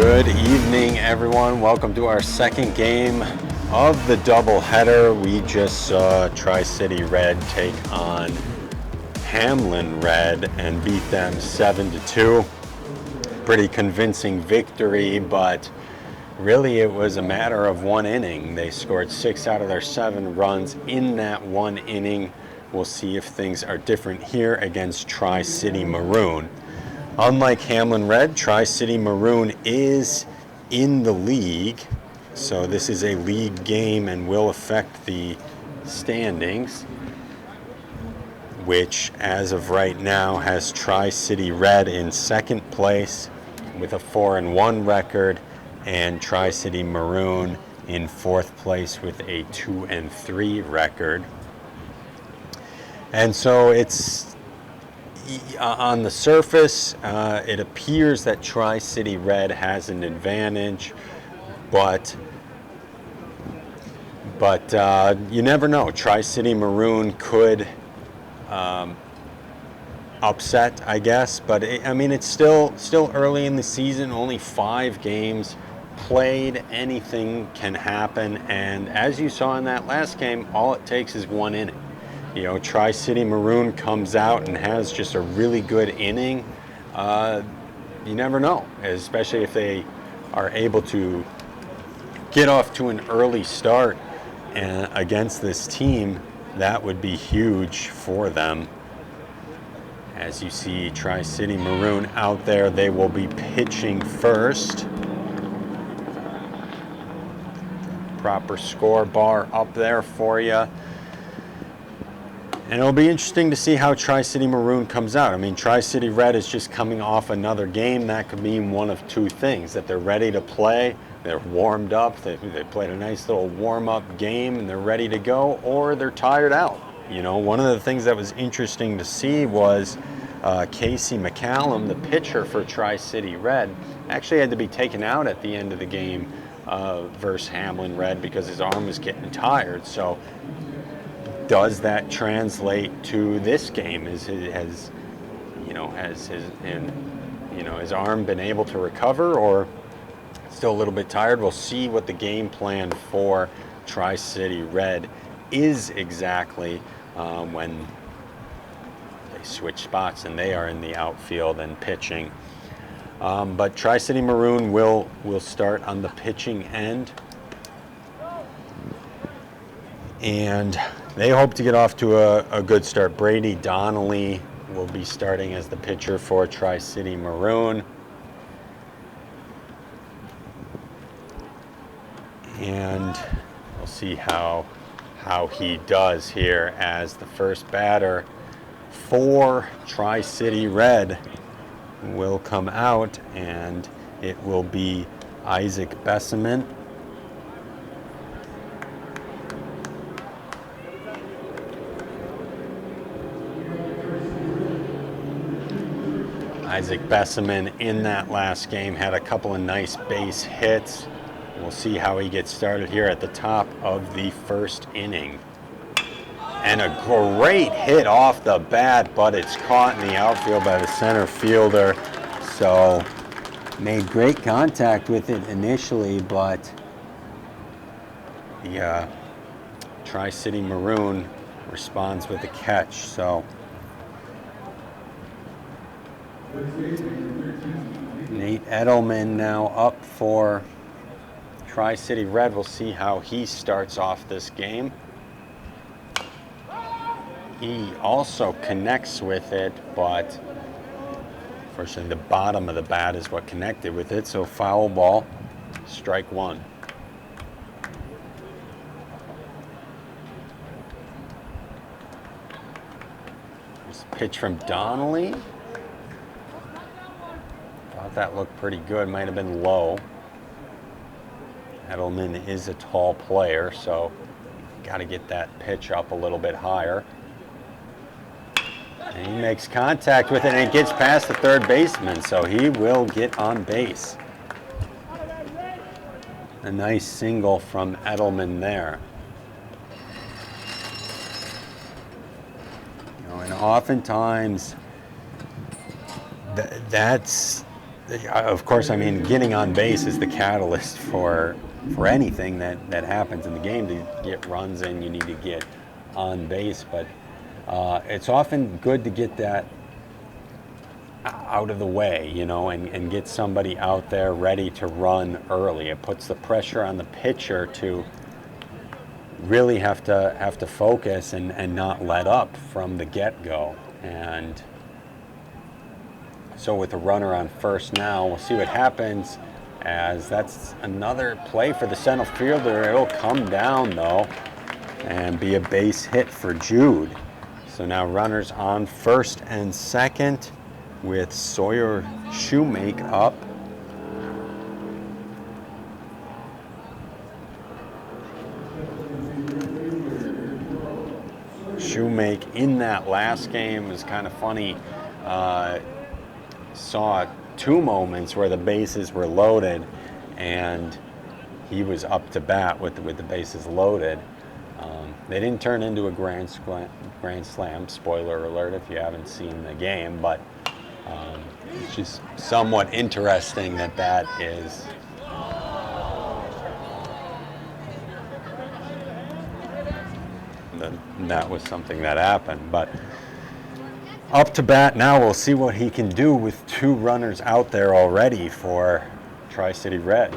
Good evening, everyone. Welcome to our second game of the doubleheader. We just saw Tri-City Red take on Hamlin Red and beat them 7-2. Pretty convincing victory, but really it was a matter of one inning. They scored 6 out of their 7 runs in that one inning. We'll see if things are different here against Tri-City Maroon. Unlike Hamlin Red, Tri-City Maroon is in the league, so this is a league game and will affect the standings, which as of right now has Tri-City Red in second place with a 4-1 record and Tri-City Maroon in fourth place with a 2-3 record. And so it's on the surface, it appears that Tri-City Red has an advantage, but you never know. Tri-City Maroon could upset, I guess, but it's still early in the season. Only 5 games played. Anything can happen, and as you saw in that last game, all it takes is one inning. You know, Tri-City Maroon comes out and has just a really good inning. You never know, especially if they are able to get off to an early start against this team. That would be huge for them. As you see Tri-City Maroon out there, they will be pitching first. Proper score bar up there for you. And it'll be interesting to see how Tri-City Maroon comes out. I mean, Tri-City Red is just coming off another game. That could mean one of two things: that they're ready to play, they're warmed up, they played a nice little warm-up game and they're ready to go, or they're tired out. You know, one of the things that was interesting to see was Casey McCallum, the pitcher for Tri-City Red, actually had to be taken out at the end of the game versus Hamlin Red because his arm was getting tired. So does that translate to this game? Has his arm been able to recover, or still a little bit tired? We'll see what the game plan for Tri-City Red is exactly when they switch spots and they are in the outfield and pitching. But Tri-City Maroon will start on the pitching end, and they hope to get off to a good start. Brady Donnelly will be starting as the pitcher for Tri-City Maroon. And we'll see how he does here as the first batter for Tri-City Red will come out, and it will be Isaac Besseman. Isaac Besseman in that last game had a couple of nice base hits. We'll see how he gets started here at the top of the first inning. And a great hit off the bat, but it's caught in the outfield by the center fielder. So made great contact with it initially, but the Tri-City Maroon responds with a catch. So Nate Edelman now up for Tri-City Red. We'll see how he starts off this game. He also connects with it, but unfortunately the bottom of the bat is what connected with it, so foul ball, strike one. There's a pitch from Donnelly. Thought that looked pretty good, might have been low. Edelman is a tall player, so got to get that pitch up a little bit higher. And he makes contact with it, and it gets past the third baseman, so he will get on base. A nice single from Edelman there. You know, and oftentimes that's of course, I mean, getting on base is the catalyst for anything that happens in the game. To get runs in, you need to get on base, but it's often good to get that out of the way, you know, and get somebody out there ready to run early. It puts the pressure on the pitcher to really have to focus and not let up from the get-go. And so with a runner on first now, we'll see what happens, as that's another play for the center fielder. It'll come down though and be a base hit for Jude. So now runners on first and second with Sawyer Shoemake up. Shoemake in that last game was kind of funny. Saw two moments where the bases were loaded and he was up to bat with the bases loaded. They didn't turn into a grand slam, spoiler alert if you haven't seen the game, but it's just somewhat interesting that is that was something that happened. But up to bat now, we'll see what he can do with two runners out there already for Tri-City Red.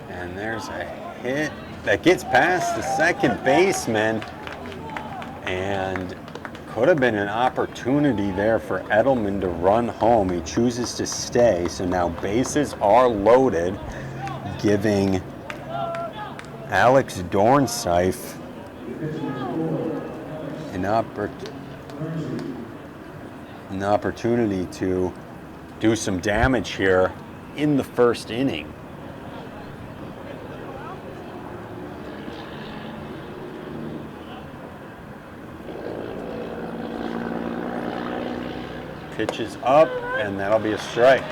And there's a hit that gets past the second baseman, and could have been an opportunity there for Edelman to run home. He chooses to stay, so now bases are loaded, giving Alex Dornsife an opportunity to do some damage here in the first inning. Pitches up, and that'll be a strike.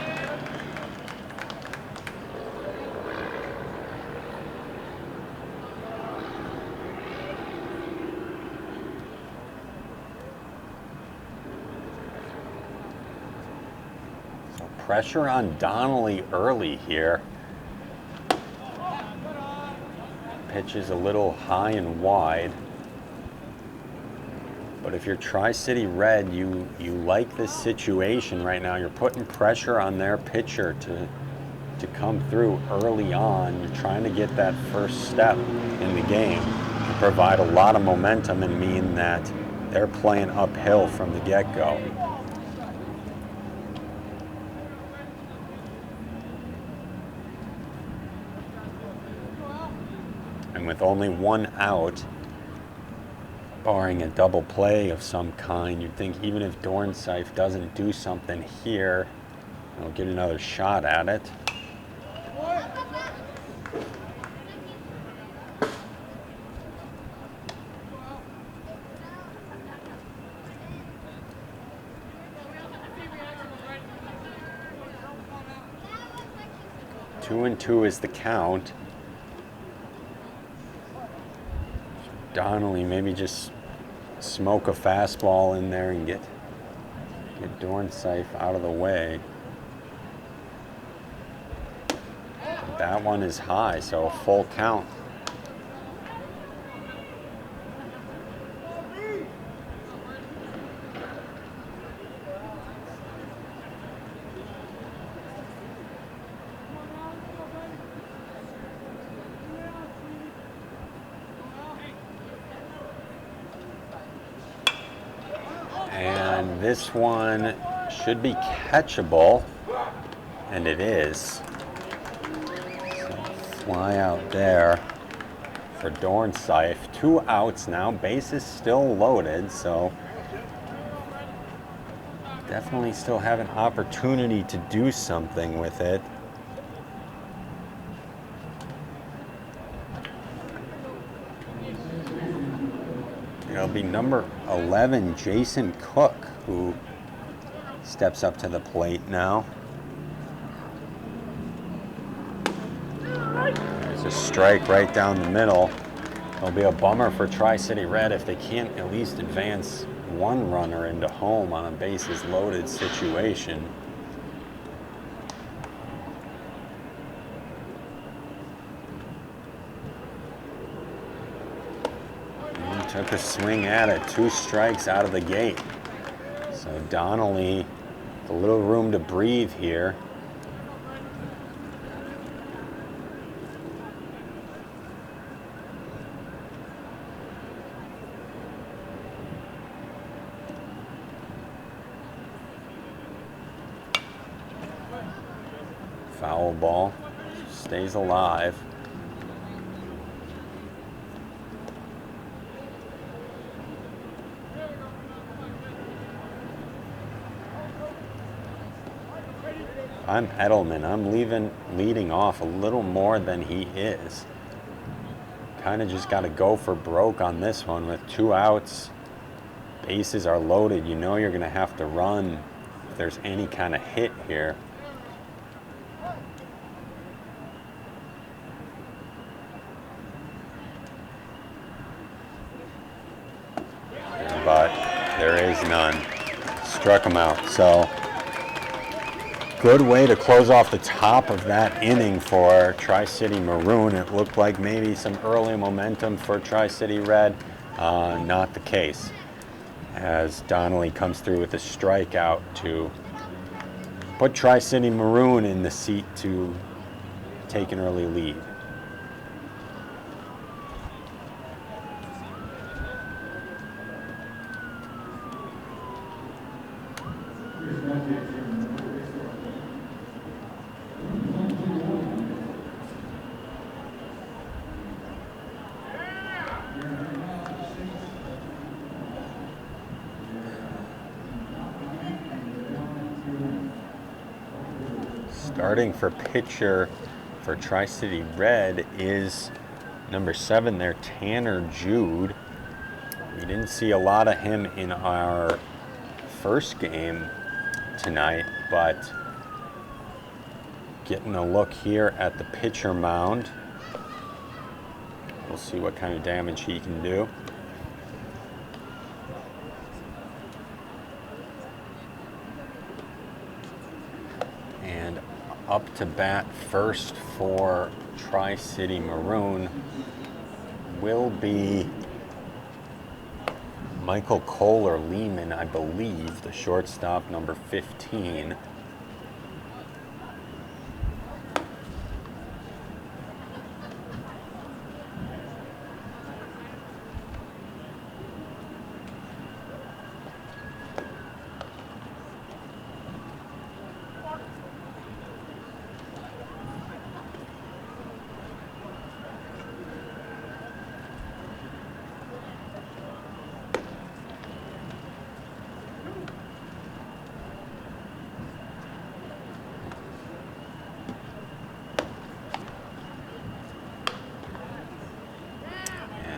So pressure on Donnelly early here. Pitch is a little high and wide. But if you're Tri-City Red, you like this situation right now. You're putting pressure on their pitcher to come through early on. You're trying to get that first step in the game to provide a lot of momentum and mean that they're playing uphill from the get-go. And with only one out, barring a double play of some kind, you'd think even if Dornsife doesn't do something here, he'll get another shot at it. Two and two is the count. Donnelly maybe just smoke a fastball in there and get Dornsife out of the way. That one is high, so a full count. And this one should be catchable, and it is. So fly out there for Dornsife. 2 outs now, bases still loaded, so definitely still have an opportunity to do something with it. It'll be number 11, Jason Cook, who steps up to the plate now. There's a strike right down the middle. It'll be a bummer for Tri-City Red if they can't at least advance one runner into home on a bases loaded situation. He took a swing at it, 2 strikes out of the gate. So Donnelly, a little room to breathe here. Foul ball, stays alive. I'm Edelman. I'm leading off a little more than he is. Kind of just got to go for broke on this one with 2 outs. Bases are loaded. You know you're going to have to run if there's any kind of hit here. But there is none. Struck him out. So good way to close off the top of that inning for Tri-City Maroon. It looked like maybe some early momentum for Tri-City Red. Not the case, as Donnelly comes through with a strikeout to put Tri-City Maroon in the seat to take an early lead. Starting for pitcher for Tri-City Red is number 7 there, Tanner Jude. We didn't see a lot of him in our first game tonight, but getting a look here at the pitcher mound. We'll see what kind of damage he can do. And up to bat first for Tri-City Maroon will be Michael Kohler Lehman, I believe, the shortstop, number 15.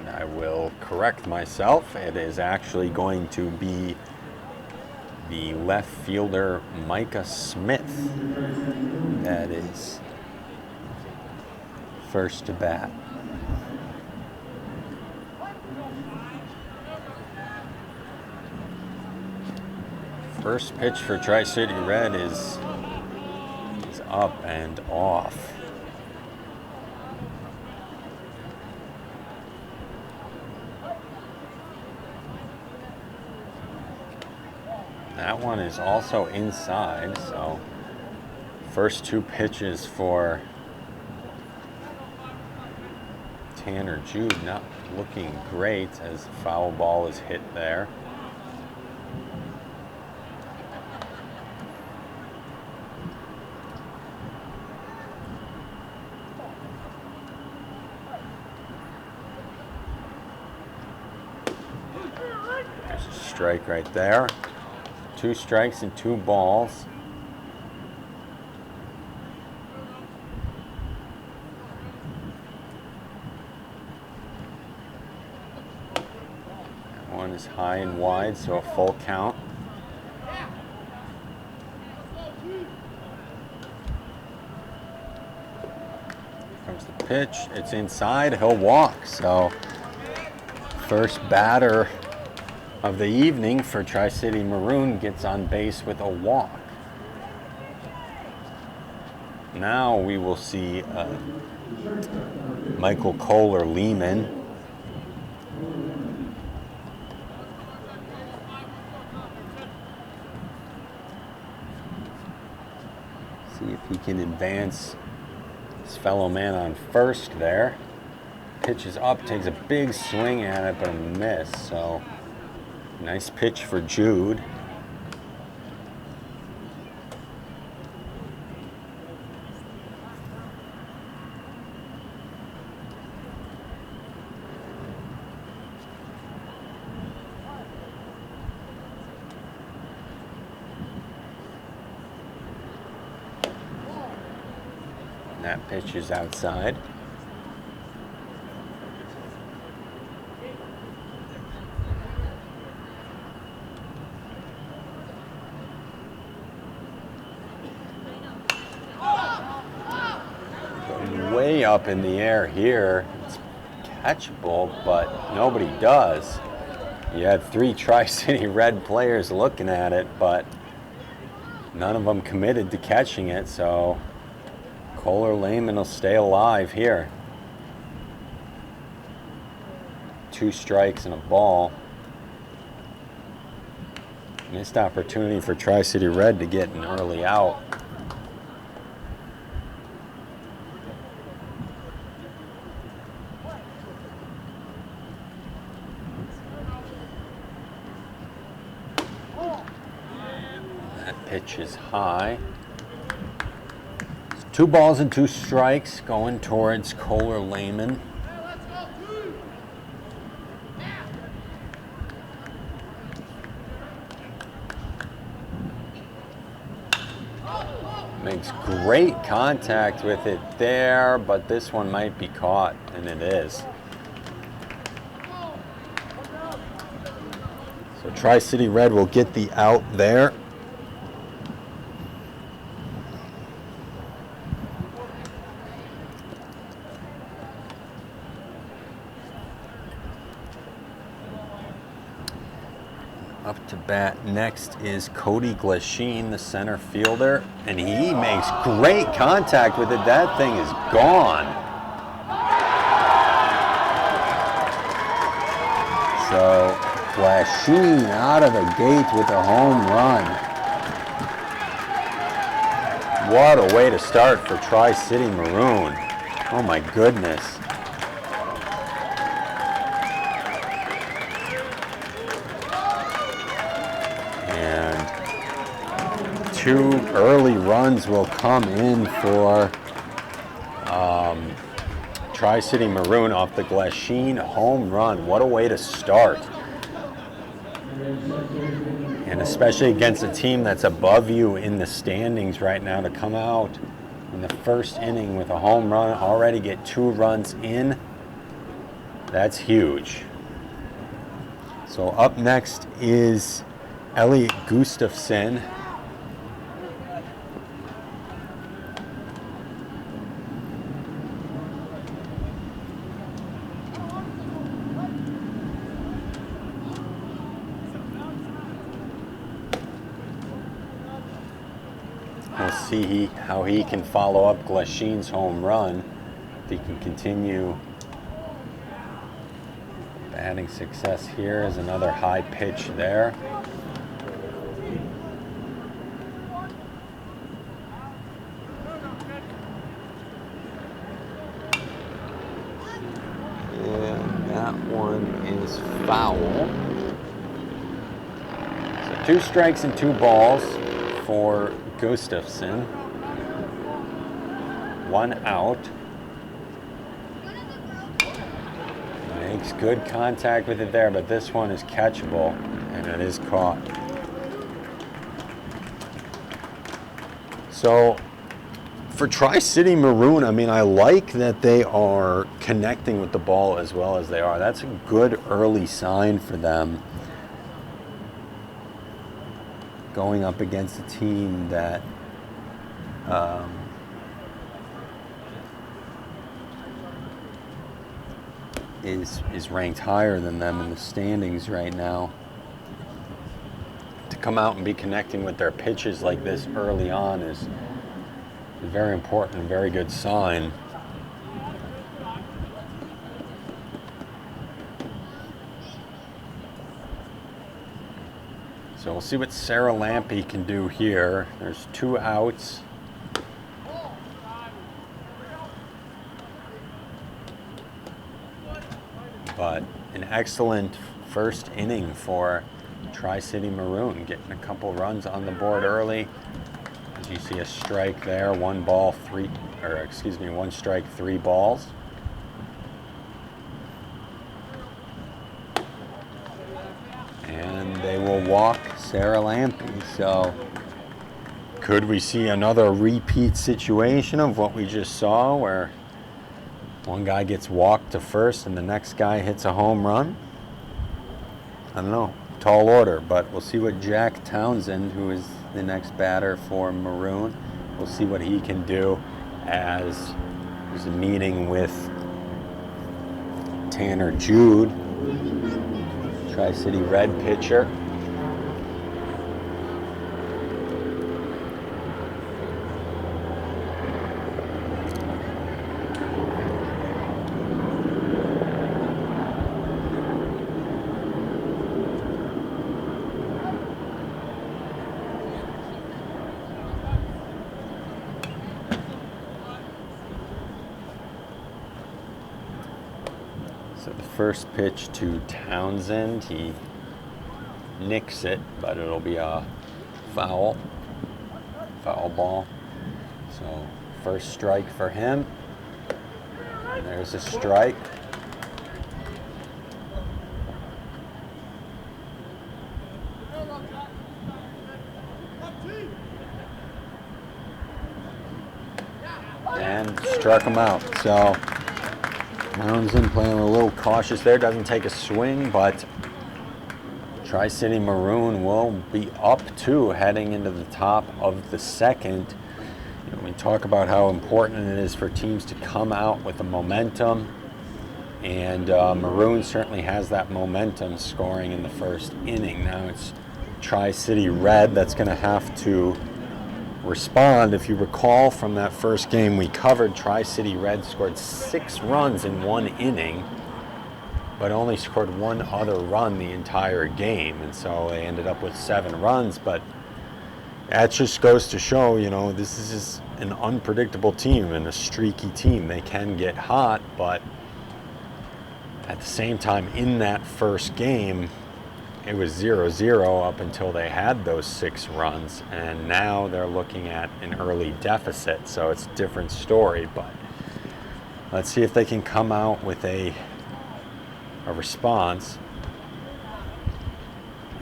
I will correct myself. It is actually going to be the left fielder Micah Smith that is first to bat. First pitch for Tri-City Red is up and off. That one is also inside, so first 2 pitches for Tanner Jude not looking great as the foul ball is hit there. There's a strike right there. 2 strikes and 2 balls. That one is high and wide, so a full count. Comes the pitch, it's inside, he'll walk. So first batter of the evening for Tri-City Maroon gets on base with a walk. Now we will see Michael Kohler-Lehman. See if he can advance his fellow man on first there. Pitches up, takes a big swing at it, but a miss. So nice pitch for Jude. That pitch is outside. Way up in the air here. It's catchable, but nobody does. You had 3 Tri-City Red players looking at it, but none of them committed to catching it, so Kohler-Lehman will stay alive here. 2 strikes and a ball. Missed opportunity for Tri-City Red to get an early out. That pitch is high. 2 balls and 2 strikes going towards Kohler-Lehman. Makes great contact with it there, but this one might be caught, and it is. So Tri-City Red will get the out there. Up to bat next is Cody Glasheen, the center fielder, and he makes great contact with it. That thing is gone. So Glasheen out of the gate with a home run. What a way to start for Tri-City Maroon. Oh my goodness. And 2 early runs will come in for Tri-City Maroon off the Glasheen home run. What a way to start. And especially against a team that's above you in the standings right now, to come out in the first inning with a home run, already get 2 runs in, that's huge. So up next is Elliot Gustafson. We'll see how he can follow up Glasheen's home run. If he can continue batting success here. Is another high pitch there. And that one is foul. So 2 strikes and 2 balls for Gustafson. 1 out. Makes good contact with it there, but this one is catchable, and it is caught. So For Tri-City Maroon, I mean, I like that they are connecting with the ball as well as they are. That's a good early sign for them. Going up against a team that is ranked higher than them in the standings right now. To come out and be connecting with their pitches like this early on is a very important, very good sign. So we'll see what Sarah Lampe can do here. There's 2 outs. But an excellent first inning for Tri-City Maroon, getting a couple runs on the board early. As you see a strike there, 1 strike, 3 balls. And they will walk Sarah Lampe. So could we see another repeat situation of what we just saw, where one guy gets walked to first and the next guy hits a home run? I don't know. Tall order, but we'll see what Jack Townsend, who is the next batter for Maroon, we'll see what he can do, as there's a meeting with Tanner Jude, Tri-City Red pitcher. So the first pitch to Townsend, he nicks it, but it'll be a foul ball. So first strike for him. And there's a strike. And struck him out. So Townsend playing a little cautious there, doesn't take a swing, but Tri-City Maroon will be up 2 heading into the top of the second. You know, we talk about how important it is for teams to come out with a momentum, and Maroon certainly has that momentum, scoring in the first inning. Now it's Tri-City Red that's going to have to respond. If you recall from that first game we covered, Tri-City Red scored 6 runs in 1 inning, but only scored 1 other run the entire game, and so they ended up with 7 runs. But that just goes to show, you know, this is an unpredictable team and a streaky team. They can get hot, but at the same time, in that first game, it was 0-0 up until they had those 6 runs, and now they're looking at an early deficit, so it's a different story. But let's see if they can come out with a response,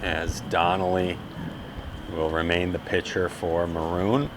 as Donnelly will remain the pitcher for Maroon.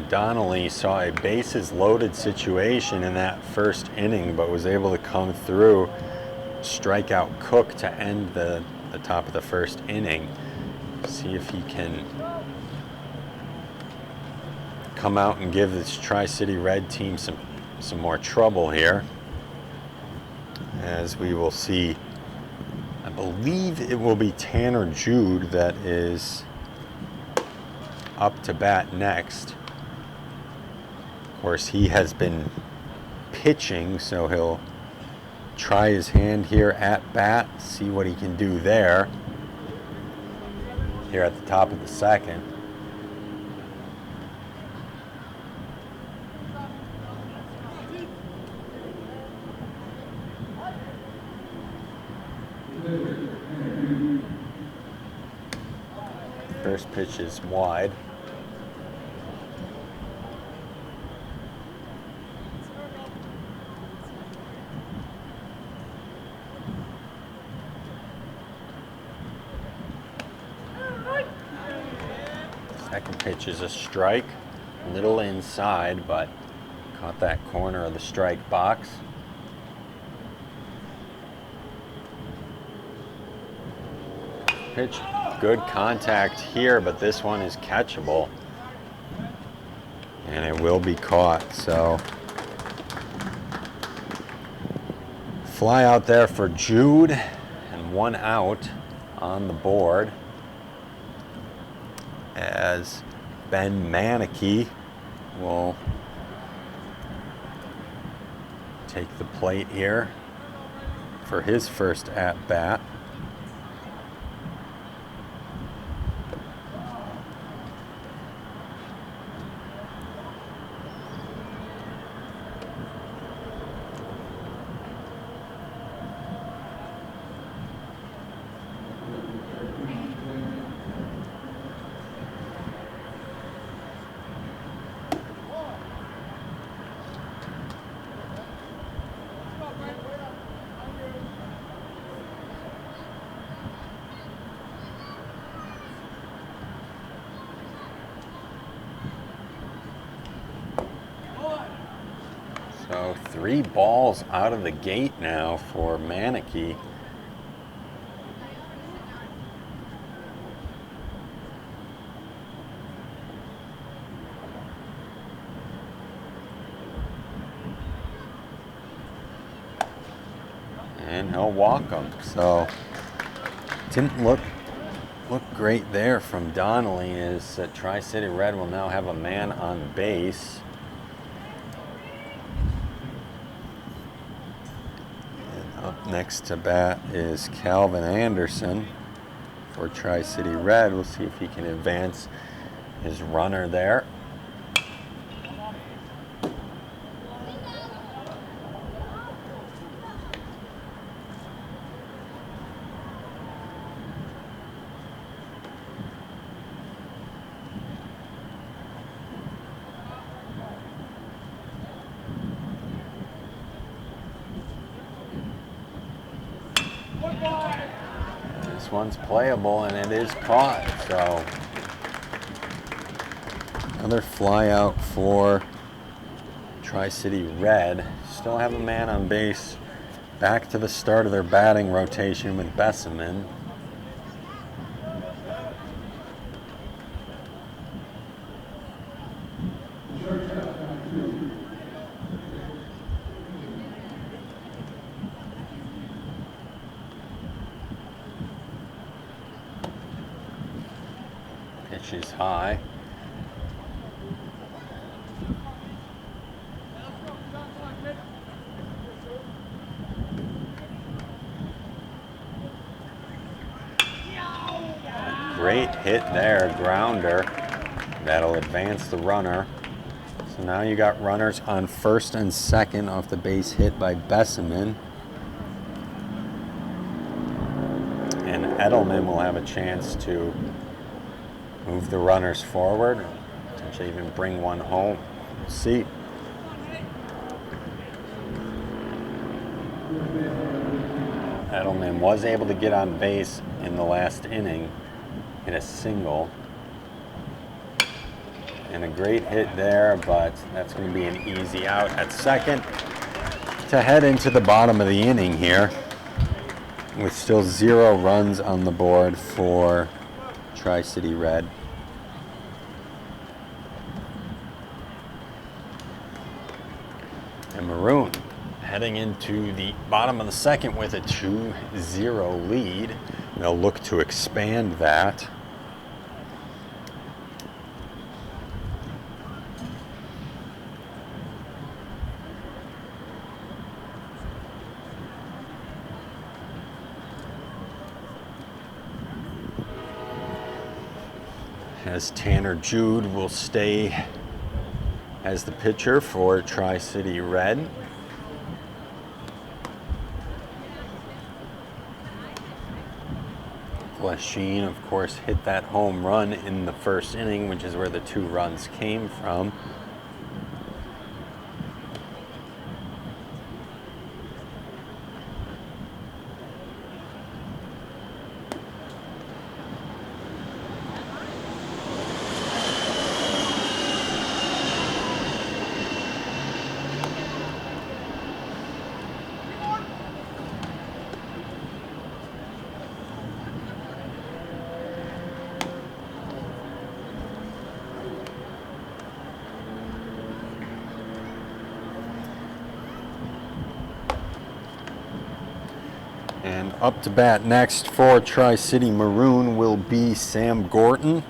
Donnelly saw a bases loaded situation in that first inning, but was able to come through, strike out Cook to end the top of the first inning. See if he can come out and give this Tri-City Red team some more trouble here. As we will see, I believe it will be Tanner Jude that is up to bat next. Of course, he has been pitching, so he'll try his hand here at bat, see what he can do there. here at the top of the second. First pitch is wide. Second pitch is a strike, a little inside, but caught that corner of the strike box. Pitch, good contact here, but this one is catchable. And it will be caught, so. Fly out there for Jude, and 1 out on the board, as Ben Manicky will take the plate here for his first at-bat. So 3 balls out of the gate now for Manicky. And he'll walk him. So didn't look great there from Donnelly, as Tri-City Red will now have a man on base. Up next to bat is Calvin Anderson for Tri-City Red. We'll see if he can advance his runner there. This one's playable, and it is caught. So another fly out for Tri-City Red. Still have a man on base. Back to the start of their batting rotation with Besseman. Pitch is high. Great hit there, grounder. That'll advance the runner. So now you got runners on first and second off the base hit by Besseman. And Edelman will have a chance to move the runners forward, potentially even bring one home. We'll see. Edelman was able to get on base in the last inning, hit a single. And a great hit there, but that's going to be an easy out at second to head into the bottom of the inning here, with still 0 runs on the board for Tri-City Red. And Maroon heading into the bottom of the second with a 2-0 lead. They'll look to expand that. as Tanner Jude will stay as the pitcher for Tri-City Red. Glasheen, of course, hit that home run in the first inning, which is where the 2 runs came from. And up to bat next for Tri-City Maroon will be Sam Gorton.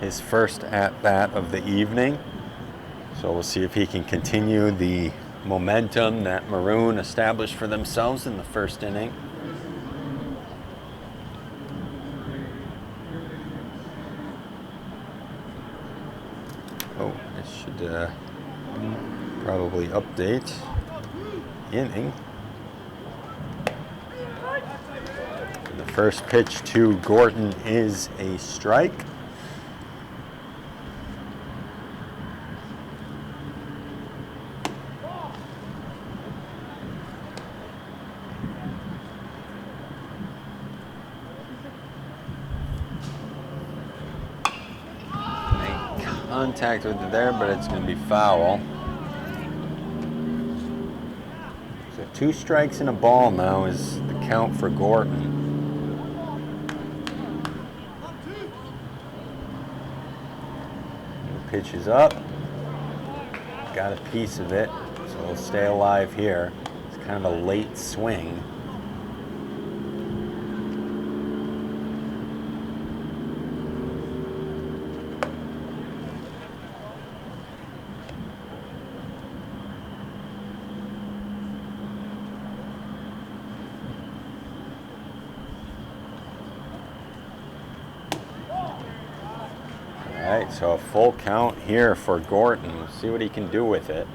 His first at-bat of the evening. So we'll see if he can continue the momentum that Maroon established for themselves in the first inning. Oh, I should probably update inning. And the first pitch to Gorton is a strike. Make contact with it there, but it's going to be foul. 2 strikes and a ball now is the count for Gorton. The pitch is up. Got a piece of it, so we'll stay alive here. It's kind of a late swing. All right, so a full count here for Gorton. We'll see what he can do with it.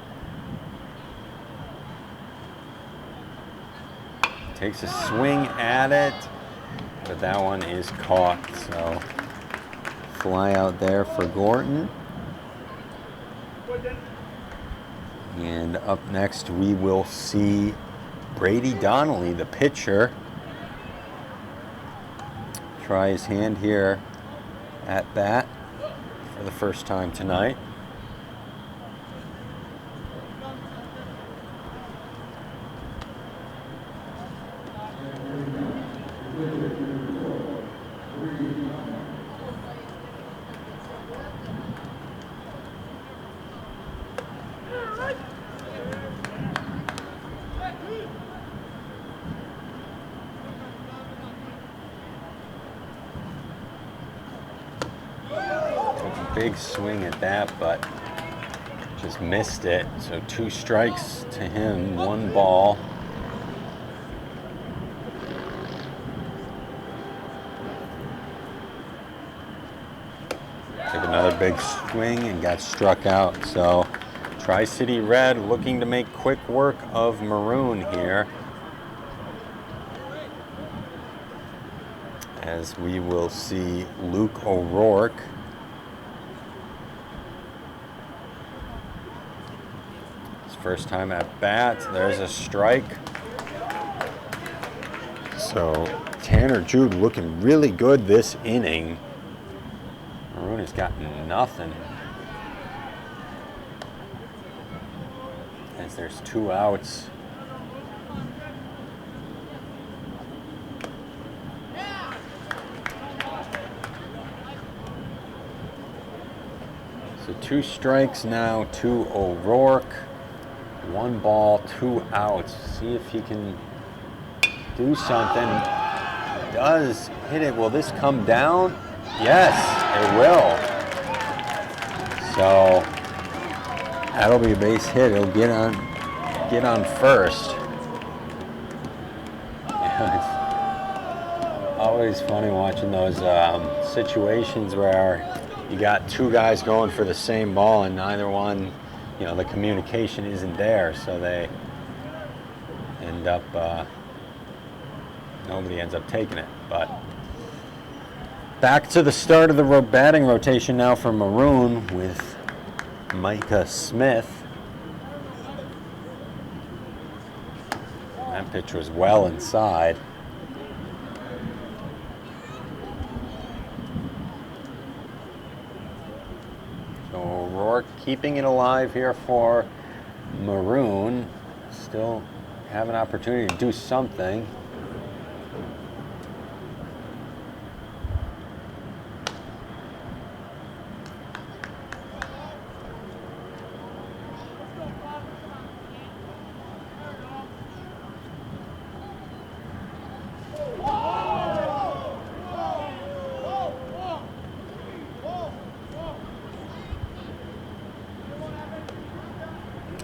Takes a swing at it, but that one is caught. So fly out there for Gorton. And up next we will see Brady Donnelly, the pitcher, try his hand here at bat for the first time tonight. Big swing at that, but just missed it. So 2 strikes to him, 1 ball. Took another big swing and got struck out. So Tri-City Red looking to make quick work of Maroon here, as we will see Luke O'Rourke. First time at bat, there's a strike. So Tanner Jude looking really good this inning. Maroon has gotten nothing, as there's 2 outs. So 2 strikes now to O'Rourke. 1 ball, 2 outs. See if he can do something. He does hit it. Will this come down? Yes, it will. So that'll be a base hit. He'll get on first. always funny watching those situations where you got two guys going for the same ball and neither one, you know, the communication isn't there, so they end up, nobody ends up taking it. But back to the start of the batting rotation now for Maroon with Micah Smith. That pitch was well inside. So O'Rourke keeping it alive here for Maroon. Still have an opportunity to do something.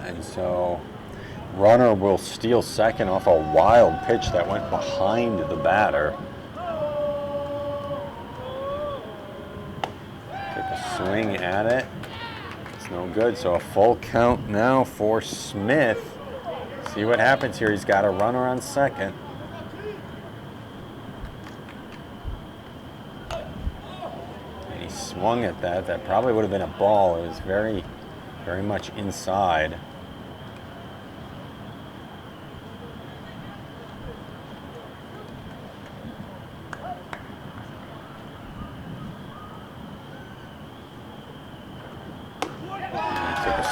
And so runner will steal second off a wild pitch that went behind the batter. Take a swing at it. It's no good. So a full count now for Smith. See what happens here. He's got a runner on second. And he swung at that. That probably would have been a ball. It was very, very much inside.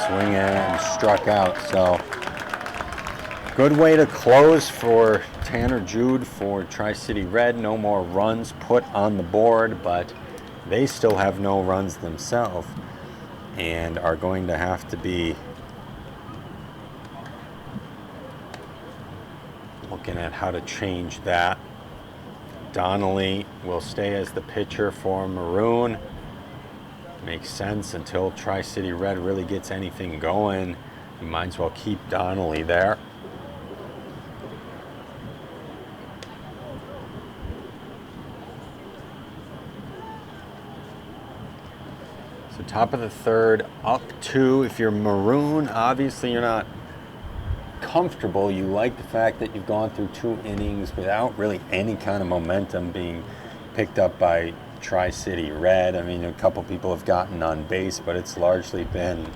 Swing and struck out. So good way to close for Tanner Jude for Tri-City Red. No more runs put on the board, but they still have no runs themselves and are going to have to be looking at how to change that. Donnelly will stay as the pitcher for Maroon. Makes sense until Tri-City Red really gets anything going. You might as well keep Donnelly there. So top of the third, up 2. If you're Maroon, obviously you're not comfortable. You like the fact that you've gone through 2 innings without really any kind of momentum being picked up by Tri-City Red. I mean, a couple people have gotten on base, but it's largely been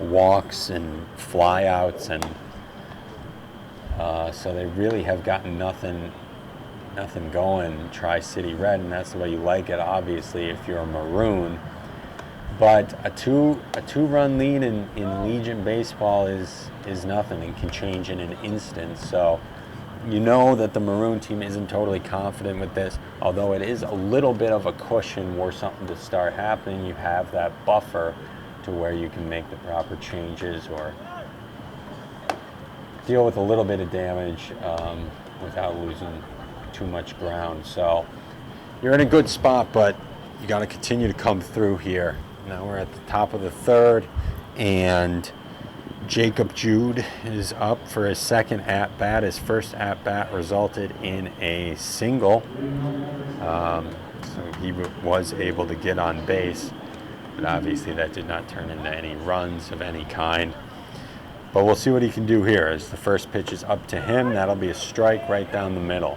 walks and flyouts, and so they really have gotten nothing going, Tri-City Red, and that's the way you like it, obviously, if you're a Maroon. But a two-run lead in Legion baseball is nothing and can change in an instant. So you know that the Maroon team isn't totally confident with this, although it is a little bit of a cushion were something to start happening. You have that buffer to where you can make the proper changes or deal with a little bit of damage without losing too much ground. So you're in a good spot, but you got to continue to come through here. Now we're at the top of the third, and Jacob Jude is up for his second at-bat. His first at-bat resulted in a single. So he was able to get on base, but obviously that did not turn into any runs of any kind. But we'll see what he can do here as the first pitch is up to him. That'll be a strike right down the middle.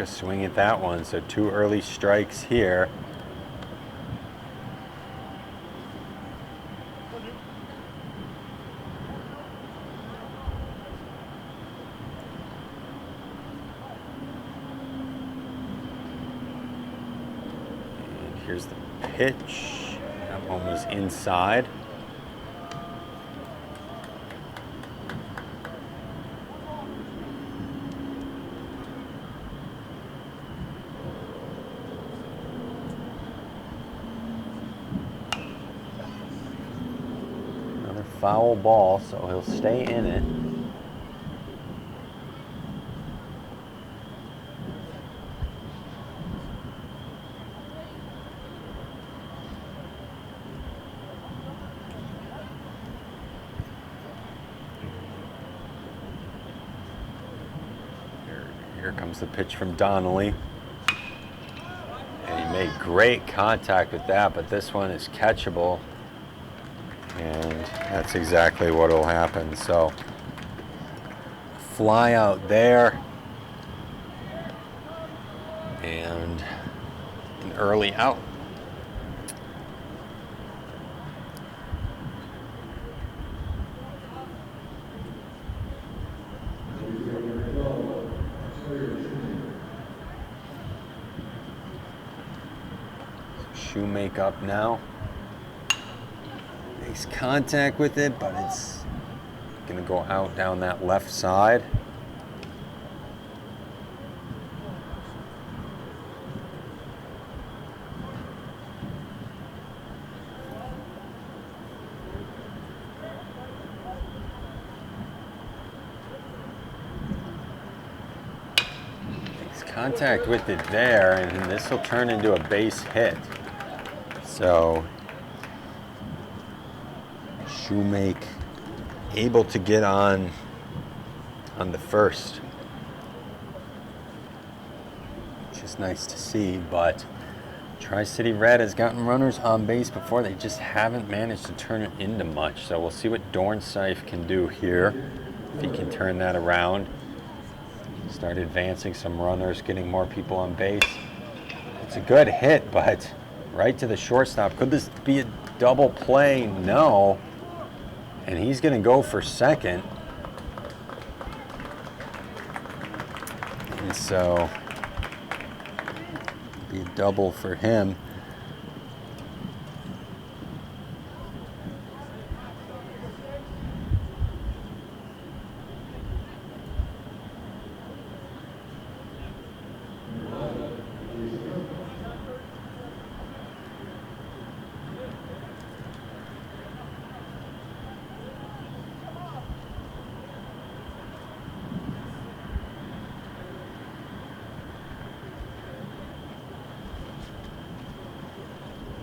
A swing at that one, so 2 early strikes here. And here's the pitch. That one was inside. Foul ball, so he'll stay in it. Here comes the pitch from Donnelly. And he made great contact with that, but this one is catchable. And that's exactly what will happen. So, fly out there. And an early out. Shoemake up now. Makes contact with it, but it's going to go out down that left side. Makes contact with it there, and this will turn into a base hit. So, Shoemake able to get on the first, which is nice to see, but Tri-City Red has gotten runners on base before. They just haven't managed to turn it into much. So we'll see what Dornsife can do here, if he can turn that around. Start advancing some runners, getting more people on base. It's a good hit, but right to the shortstop. Could this be a double play? No. And he's going to go for second. And so, be a double for him.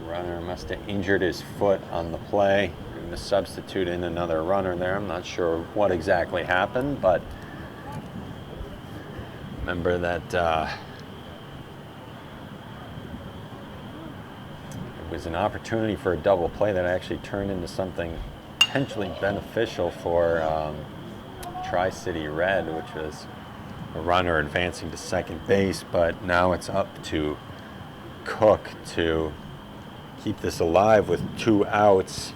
Runner must have injured his foot on the play. We're going to substitute in another runner there. I'm not sure what exactly happened, but remember that it was an opportunity for a double play that actually turned into something potentially beneficial for Tri-City Red, which was a runner advancing to second base, but now it's up to Cook to keep this alive with 2 outs.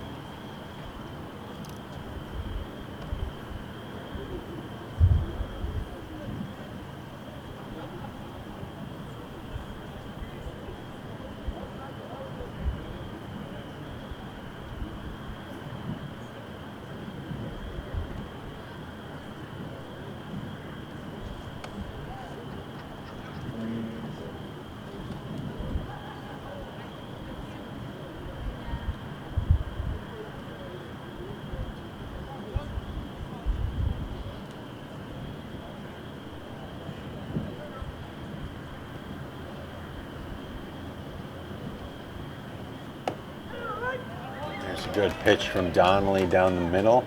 Good pitch from Donnelly down the middle.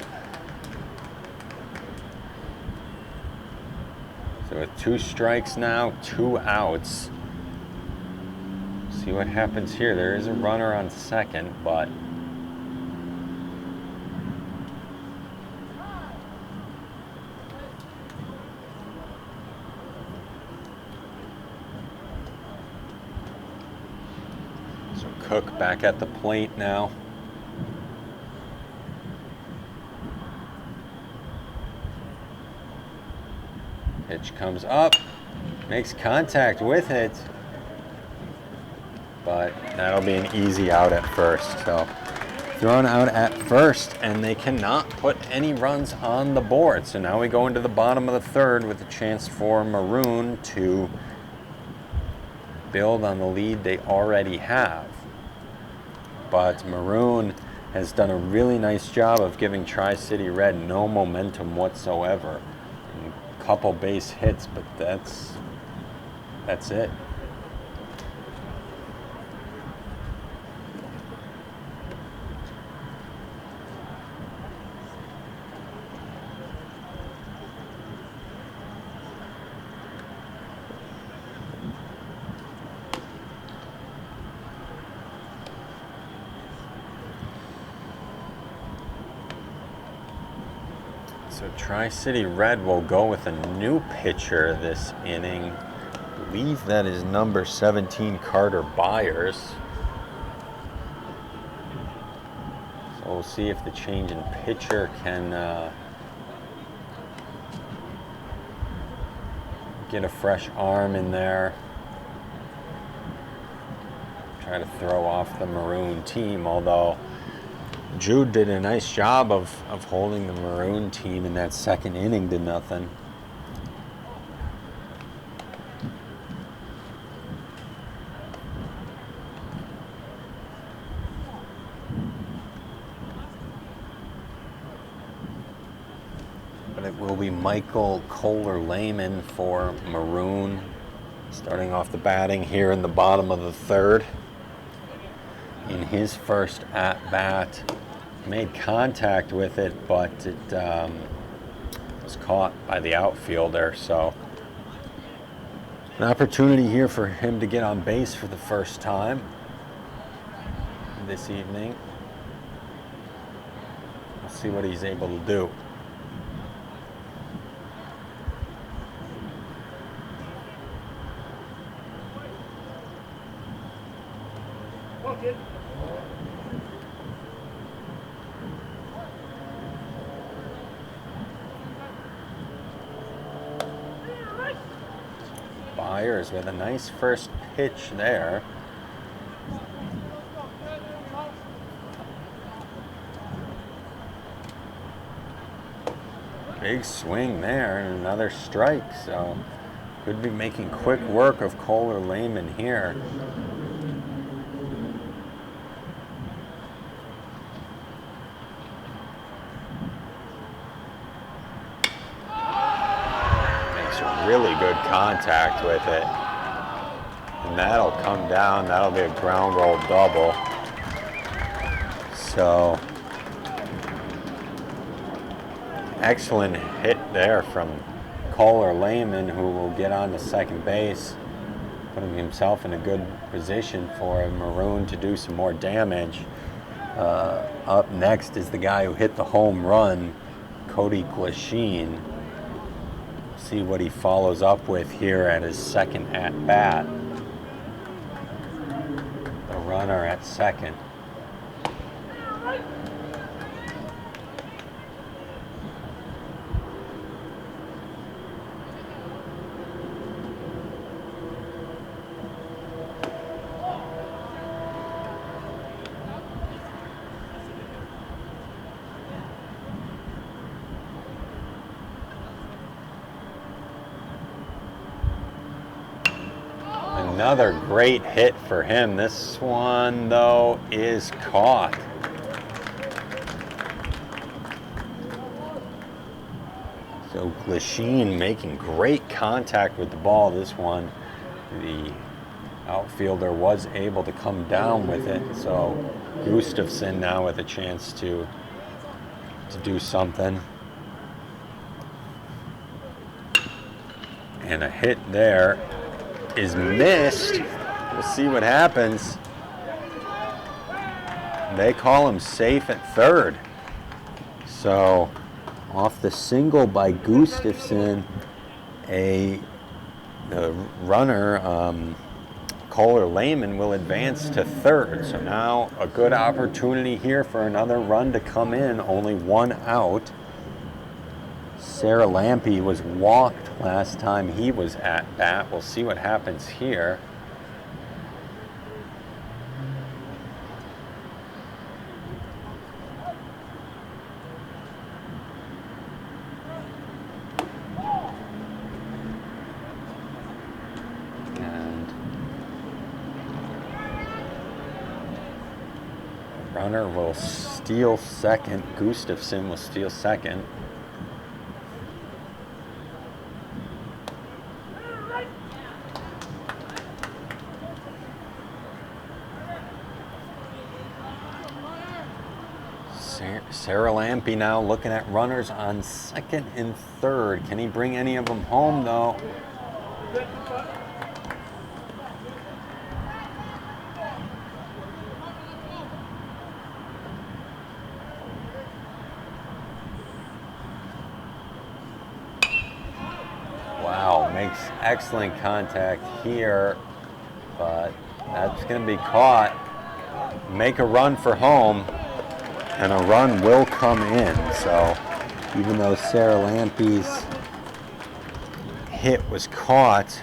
So with 2 strikes now, 2 outs. See what happens here. There is a runner on second, but so Cook back at the plate now. Pitch comes up, makes contact with it, but that'll be an easy out at first. So thrown out at first, and they cannot put any runs on the board. So now we go into the bottom of the third with a chance for Maroon to build on the lead they already have. But Maroon has done a really nice job of giving Tri-City Red no momentum whatsoever. Couple base hits, but that's it. So Tri-City Red will go with a new pitcher this inning. I believe that is number 17, Carter Byers. So we'll see if the change in pitcher can get a fresh arm in there. Try to throw off the Maroon team, although Jude did a nice job of holding the Maroon team in that second inning to nothing. But it will be Michael Kohler-Lehman for Maroon, starting off the batting here in the bottom of the third. In his first at-bat, made contact with it, but it was caught by the outfielder. So an opportunity here for him to get on base for the first time this evening. We'll see what he's able to do. Byers with a nice first pitch there. Big swing there and another strike, so could be making quick work of Kohler-Lehman here. Really good contact with it, and that'll come down. That'll be a ground roll double. So excellent hit there from Kohler-Lehman, who will get on to second base, putting himself in a good position for Maroon to do some more damage. Up next is the guy who hit the home run, Cody Glasheen. See what he follows up with here at his second at-bat. The runner at second. Another great hit for him. This one, though, is caught. So Glasheen making great contact with the ball. This one, the outfielder was able to come down with it. So Gustafson now with a chance to do something. And a hit there is missed. We'll see what happens. They call him safe at third. So off the single by Gustafson, the runner, Kohler-Lehman, will advance to third. So now a good opportunity here for another run to come in. Only one out. Sarah Lampe was walked last time he was at bat. We'll see what happens here. And the runner will steal second. Gustafson will steal second. Sarah Lampe now looking at runners on second and third. Can he bring any of them home, though? makes excellent contact here, but that's going to be caught. Make a run for home, and a run will come in. So even though Sarah Lampe's hit was caught,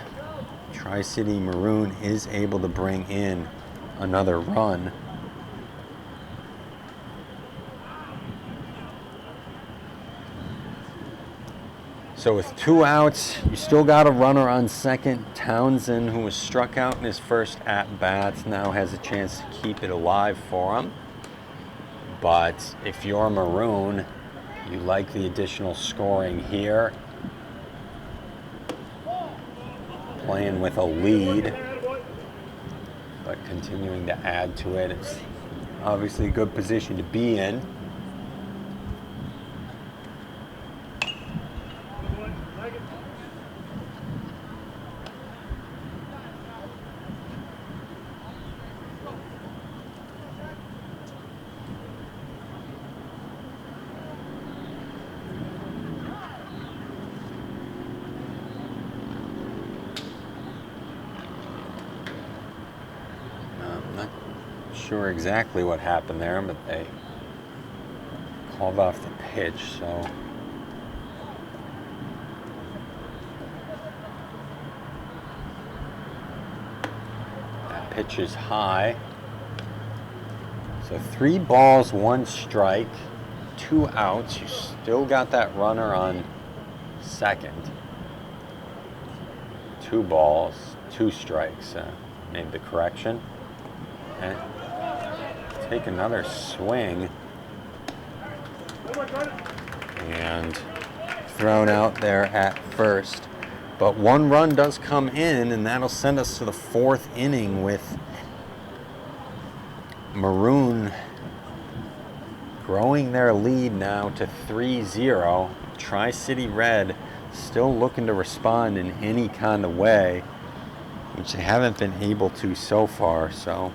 Tri-City Maroon is able to bring in another run. So with 2 outs, you still got a runner on second. Townsend, who was struck out in his first at-bats, now has a chance to keep it alive for him. But if you're Maroon, you like the additional scoring here. Playing with a lead, but continuing to add to it. It's obviously a good position to be in. Sure exactly what happened there, but they called off the pitch, so that pitch is high. So 3 balls, 1 strike, 2 outs. You still got that runner on second. 2 balls, 2 strikes. Made the correction. And take another swing, and thrown out there at first. But 1 run does come in, and that'll send us to the 4th inning with Maroon growing their lead now to 3-0. Tri-City Red still looking to respond in any kind of way, which they haven't been able to so far. So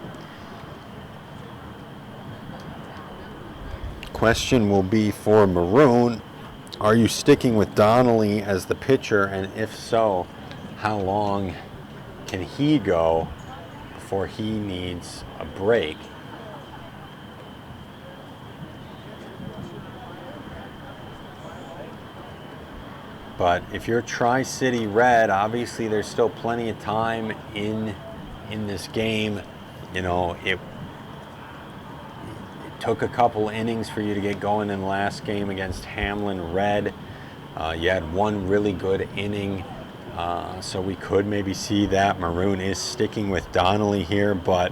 question will be for Maroon, are you sticking with Donnelly as the pitcher, and if so, how long can he go before he needs a break? But if you're Tri-City Red, obviously there's still plenty of time in this game. You know, it took a couple innings for you to get going in the last game against Hamlin Red. You had 1 really good inning, so we could maybe see that. Maroon is sticking with Donnelly here, but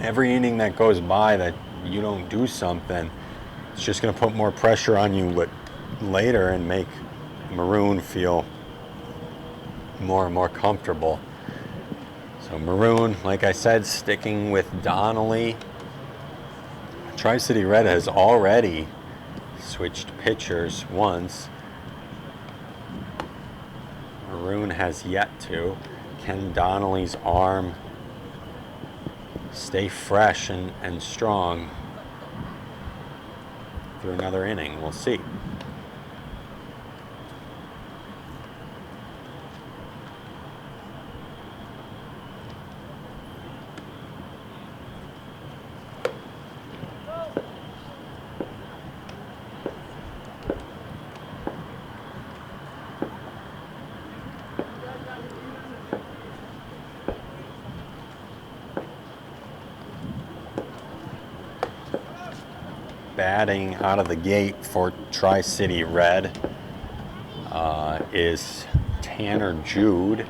every inning that goes by that you don't do something, it's just going to put more pressure on you later and make Maroon feel more and more comfortable. So Maroon, like I said, sticking with Donnelly. Tri-City Red has already switched pitchers once. Maroon has yet to. Can Donnelly's arm stay fresh and strong through another inning? We'll see. Batting out of the gate for Tri-City Red is Tanner Jude.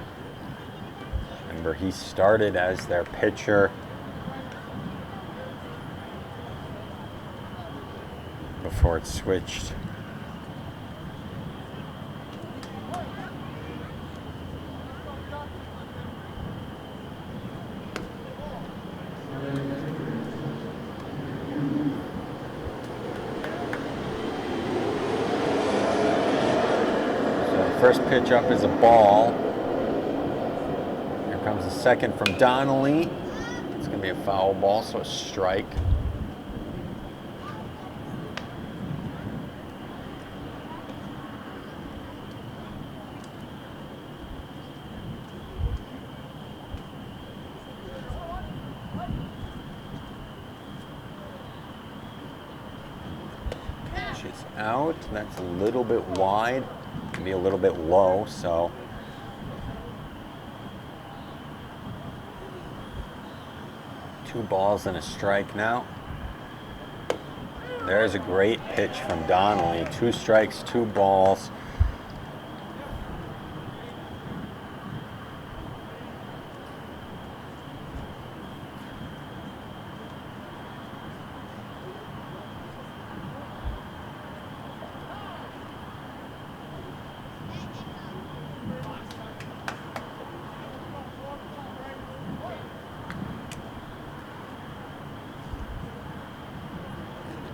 Remember, he started as their pitcher before it switched. First pitch up is a ball. Here comes the second from Donnelly. It's going to be a foul ball, so a strike. That's out. That's a little bit wide. Maybe a little bit low, so. Two balls and a strike now. There's a great pitch from Donnelly. 2 strikes, 2 balls.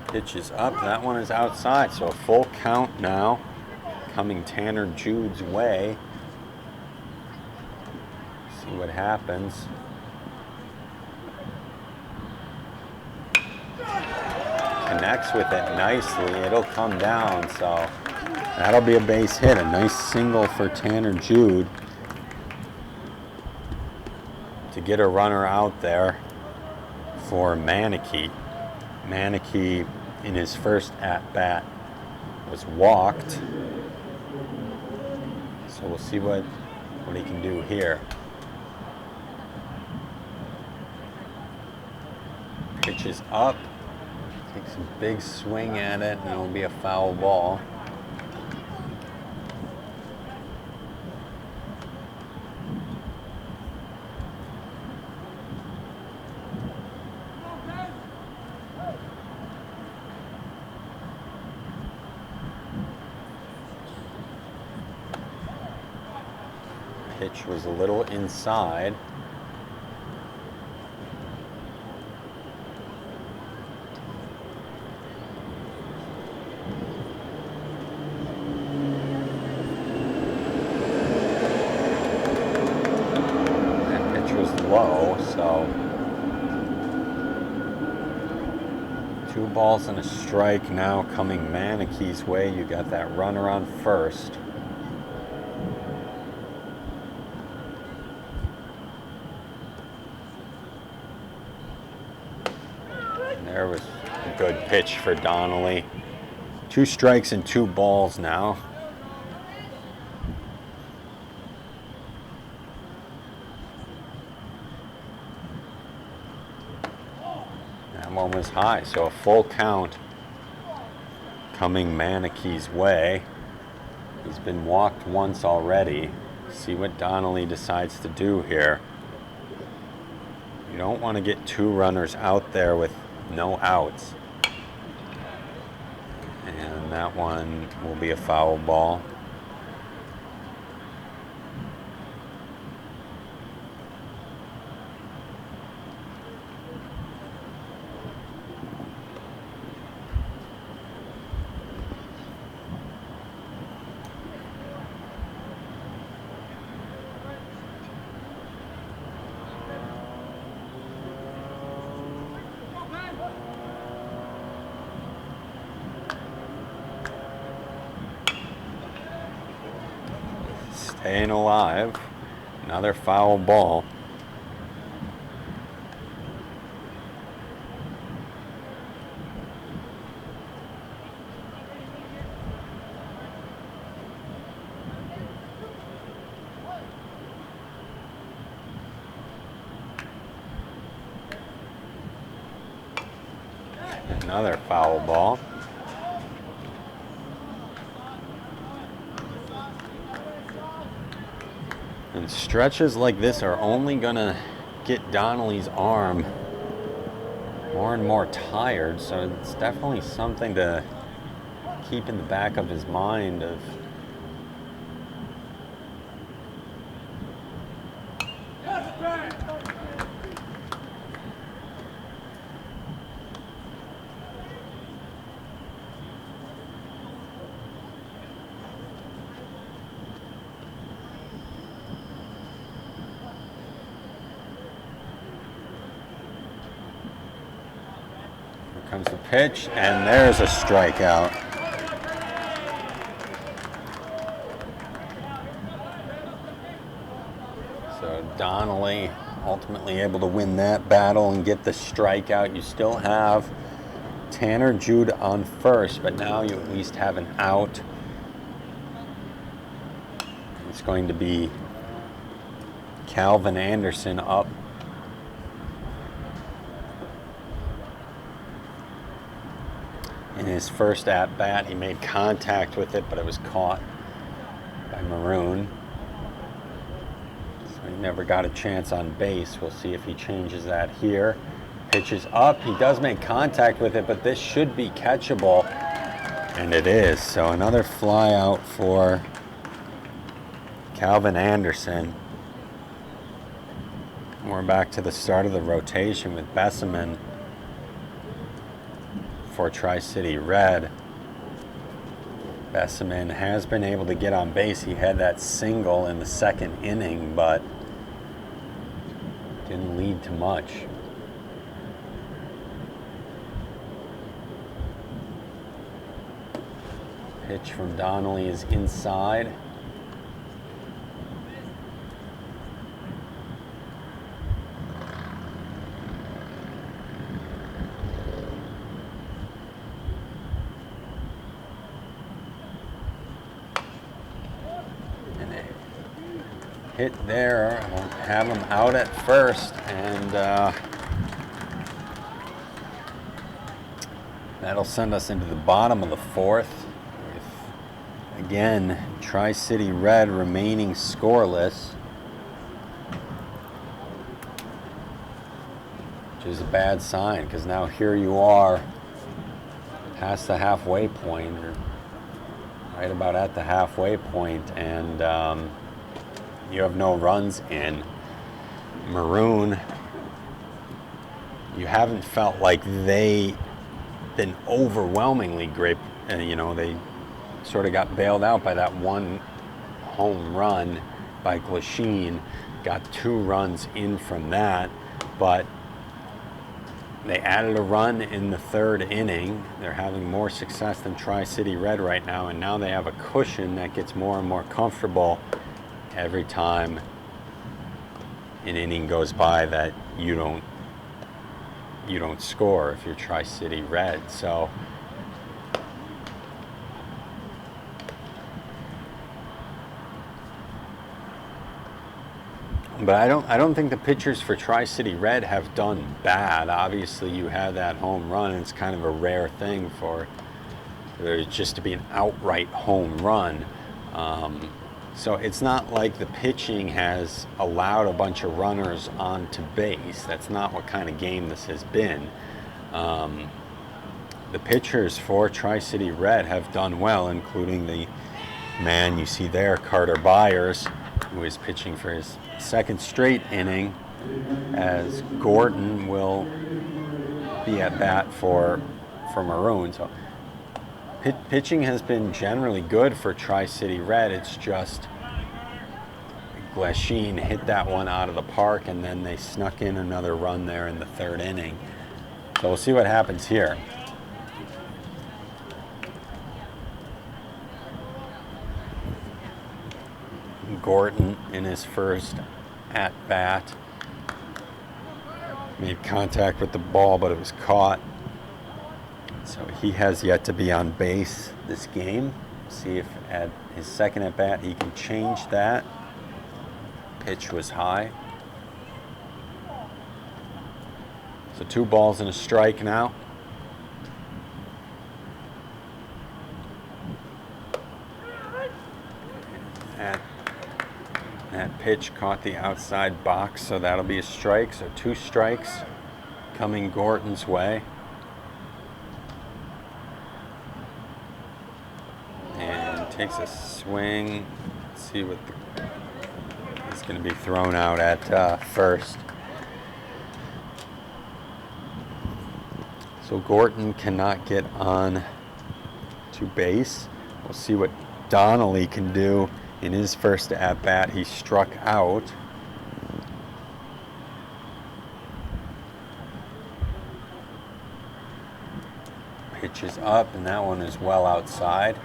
Pitch is up. That one is outside. So a full count now coming Tanner Jude's way. See what happens. Connects with it nicely. It'll come down. So that'll be a base hit. A nice single for Tanner Jude to get a runner out there for Manakee. Manakee in his first at-bat was walked. So we'll see what he can do here. Pitch is up. Takes a big swing at it, and it'll be a foul ball. Pitch was a little inside. That pitch was low, so 2 balls and a strike now coming Manakee's way. You got that runner on first. There was a good pitch for Donnelly. 2 strikes and 2 balls now. That one was high, so a full count coming Manakee's way. He's been walked once already. See what Donnelly decides to do here. You don't want to get 2 runners out there with no outs. And that one will be a foul ball. Staying alive. Another foul ball. Another foul ball. And stretches like this are only gonna get Donnelly's arm more and more tired, so it's definitely something to keep in the back of his mind of comes the pitch, and there's a strikeout. So Donnelly ultimately able to win that battle and get the strikeout. You still have Tanner Jude on first, but now you at least have an out. It's going to be Calvin Anderson up. In his first at-bat, he made contact with it, but it was caught by Maroon. So he never got a chance on base. We'll see if he changes that here. Pitches up. He does make contact with it, but this should be catchable. And it is. So another fly out for Calvin Anderson. We're back to the start of the rotation with Besseman for Tri-City Red. Besseman has been able to get on base. He had that single in the second inning, but didn't lead to much. Pitch from Donnelly is inside. Hit there, we'll have him out at first, and that'll send us into the bottom of the fourth. With, again, Tri-City Red remaining scoreless, which is a bad sign, because now here you are past the halfway point, or right about at the halfway point, and you have no runs in. Maroon, you haven't felt like they've been overwhelmingly great. You know, they sort of got bailed out by that one home run by Glasheen. Got 2 runs in from that, but they added a run in the third inning. They're having more success than Tri-City Red right now, and now they have a cushion that gets more and more comfortable every time an inning goes by that you don't score if you're Tri-City Red. So but I don't think the pitchers for Tri-City Red have done bad. Obviously you have that home run, and it's kind of a rare thing for there just to be an outright home run. So it's not like the pitching has allowed a bunch of runners onto base. That's not what kind of game this has been. The pitchers for Tri-City Red have done well, including the man you see there, Carter Byers, who is pitching for his second straight inning, as Gordon will be at bat for Maroon. So pitching has been generally good for Tri-City Red. It's just Glasheen hit that one out of the park, and then they snuck in another run there in the third inning. So we'll see what happens here. Gordon in his first at-bat made contact with the ball, but it was caught. So he has yet to be on base this game. See if at his second at-bat he can change that. Pitch was high. So 2 balls and a strike now. That pitch caught the outside box, so that'll be a strike. So 2 strikes coming Gordon's way. And takes a swing. Let's see what it's going to be thrown out at first. So Gordon cannot get on to base. We'll see what Donnelly can do. In his first at-bat, he struck out. Pitch is up, and that one is well outside.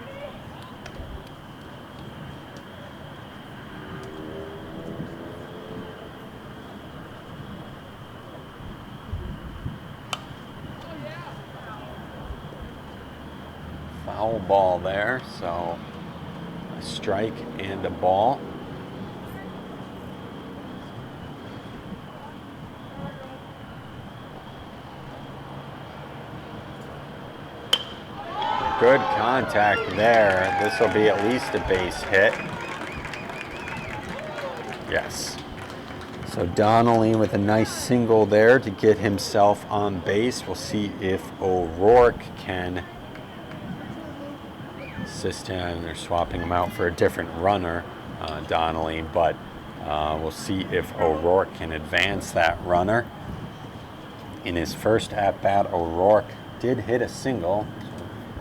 foul ball there, so a strike and a ball. Good contact there. This will be at least a base hit. Yes. So Donnelly with a nice single there to get himself on base. We'll see if O'Rourke can assist him. They're swapping him out for a different runner, Donnelly, but we'll see if O'Rourke can advance that runner. In his first at-bat, O'Rourke did hit a single.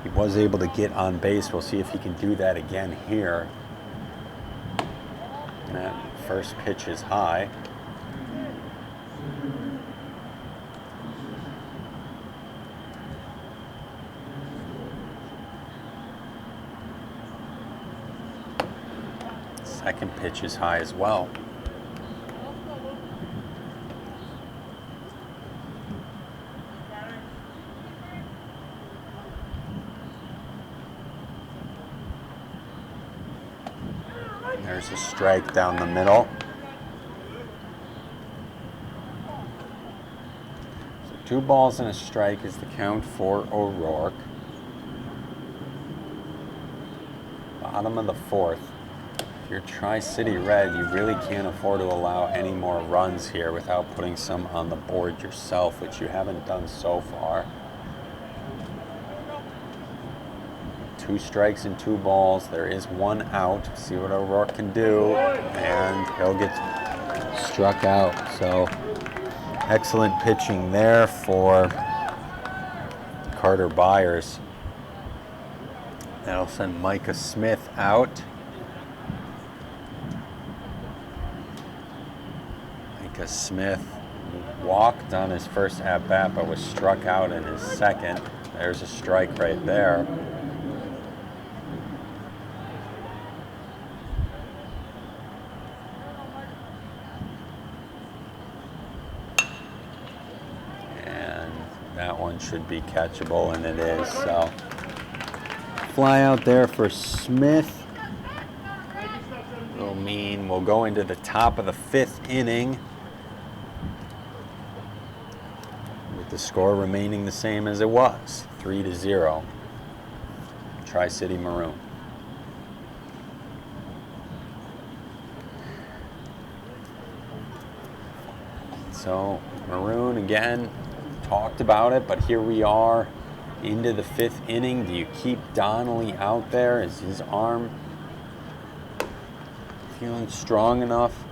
He was able to get on base. We'll see if he can do that again here. That first pitch is high. Second pitch is high as well. There's a strike down the middle. So 2 balls and a strike is the count for O'Rourke. Bottom of the 4th. If you're Tri-City Red, you really can't afford to allow any more runs here without putting some on the board yourself, which you haven't done so far. 2 strikes and 2 balls. There is 1 out. See what O'Rourke can do, and he'll get struck out. So excellent pitching there for Carter Byers. That'll send Micah Smith out. Micah Smith walked on his first at-bat, but was struck out in his second. There's a strike right there. That one should be catchable, and it is. So fly out there for Smith. Will mean we'll go into the top of the 5th inning with the score remaining the same as it was, 3-0. Tri-City Maroon. So Maroon again. Talked about it, but here we are into the 5th inning. Do you keep Donnelly out there? Is his arm feeling strong enough?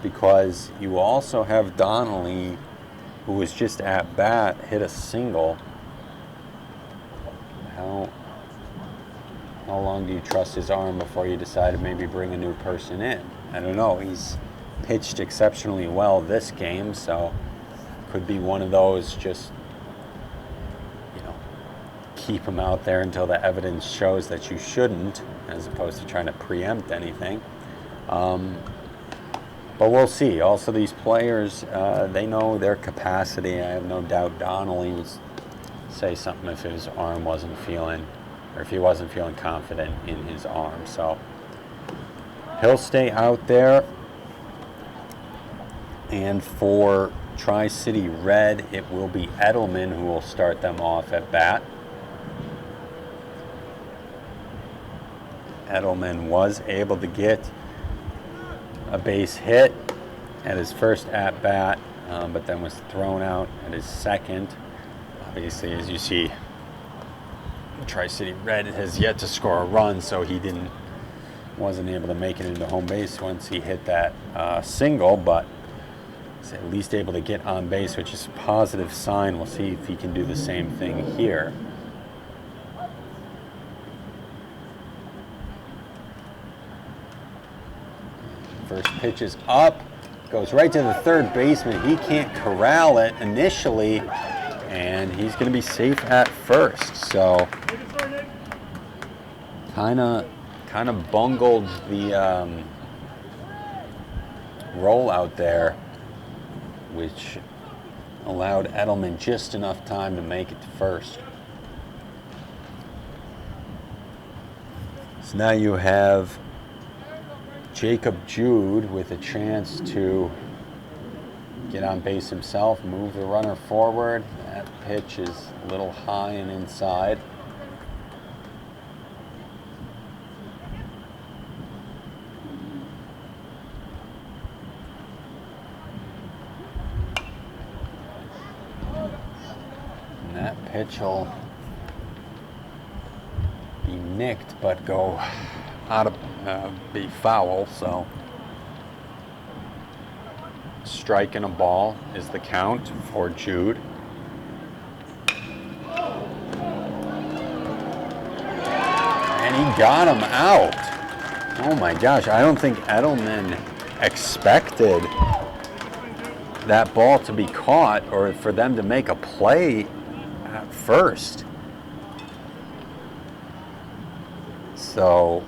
Because you also have Donnelly, who was just at bat, hit a single. How long do you trust his arm before you decide to maybe bring a new person in? I don't know. He's pitched exceptionally well this game, so could be one of those, just, you know, keep him out there until the evidence shows that you shouldn't, as opposed to trying to preempt anything. But we'll see. Also, these players, they know their capacity. I have no doubt Donnelly would say something if his arm wasn't feeling, or if he wasn't feeling confident in his arm. So he'll stay out there. And for Tri-City Red, it will be Edelman who will start them off at bat. Edelman was able to get a base hit at his first at bat, but then was thrown out at his second. Obviously, as you see, Tri-City Red has yet to score a run, so he wasn't able to make it into home base once he hit that single, but at least able to get on base, which is a positive sign. We'll see if he can do the same thing here. First pitch is up, goes right to the third baseman. He can't corral it initially, and he's going to be safe at first. So kind of bungled the roll out there, which allowed Edelman just enough time to make it to first. So now you have Jacob Jude with a chance to get on base himself, move the runner forward. That pitch is a little high and inside. And that pitch will be nicked, but go out of, be foul, so strike and a ball is the count for Jude. And he got him out. Oh my gosh, I don't think Edelman expected that ball to be caught or for them to make a play at first. So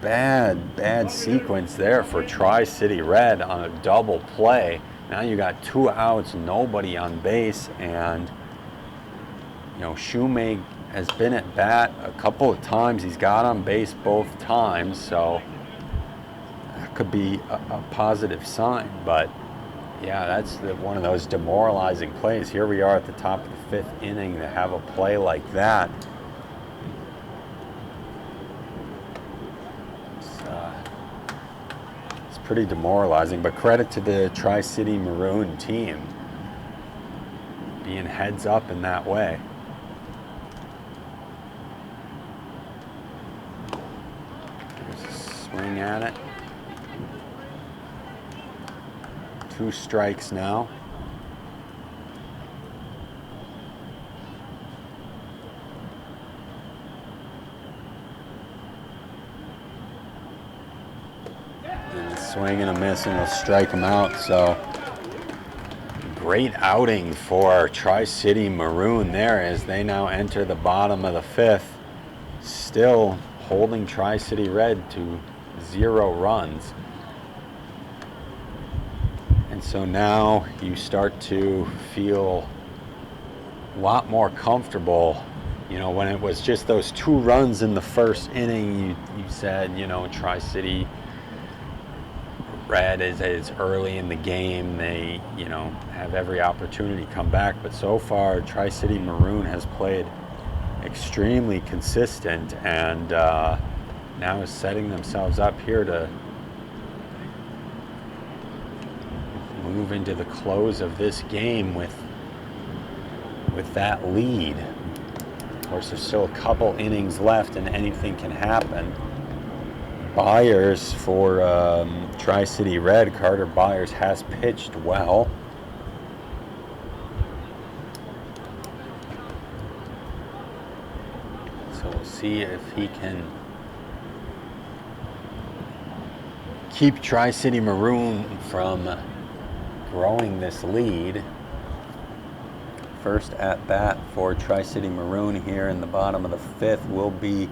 bad sequence there for Tri-City Red on a double play. Now you got 2 outs, nobody on base, and you know, Shoemake has been at bat a couple of times. He's got on base both times, so that could be a positive sign. But yeah, that's one of those demoralizing plays. Here we are at the top of the 5th inning to have a play like that. It's pretty demoralizing, but credit to the Tri-City Maroon team being heads up in that way. There's a swing at it. 2 strikes now. Swing and a miss, and they'll strike him out. So great outing for Tri-City Maroon there as they now enter the bottom of the 5th, still holding Tri-City Red to 0 runs. And so now you start to feel a lot more comfortable. You know, when it was just those 2 runs in the 1st inning, you said, you know, Tri-City Red is early in the game. They, you know, have every opportunity to come back. But so far, Tri-City Maroon has played extremely consistent and now is setting themselves up here to move into the close of this game with that lead. Of course, there's still a couple innings left and anything can happen. Byers for Tri-City Red, Carter Byers, has pitched well. So we'll see if he can keep Tri-City Maroon from growing this lead. First at bat for Tri-City Maroon here in the bottom of the 5th will be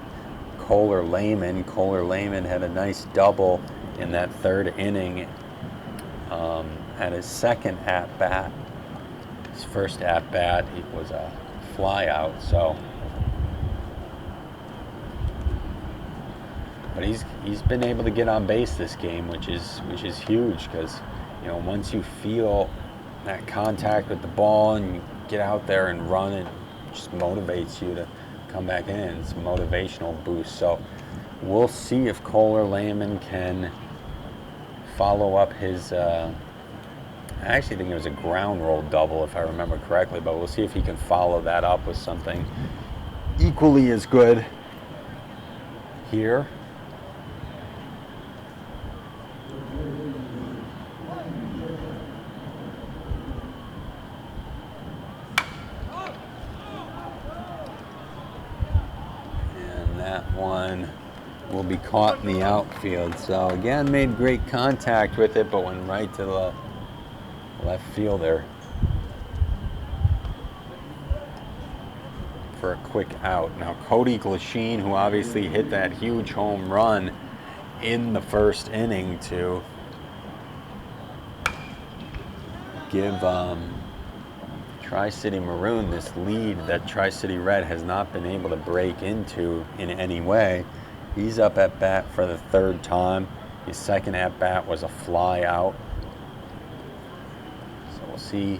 Kohler Lehman. Kohler Lehman had a nice double in that 3rd inning at his 2nd at bat. His 1st at bat, it was a fly out. So, but he's been able to get on base this game, which is huge, because you know, once you feel that contact with the ball and you get out there and run, it just motivates you to come back in. It's a motivational boost. So we'll see if Kohler Lehman can follow up his I actually think it was a ground roll double if I remember correctly, but we'll see if he can follow that up with something equally as good here. One will be caught in the outfield. So again, made great contact with it, but went right to the left fielder for a quick out. Now Cody Glasheen, who obviously hit that huge home run in the 1st inning to give Tri-City Maroon this lead that Tri-City Red has not been able to break into in any way. He's up at bat for the third time. His second at bat was a fly out. So we'll see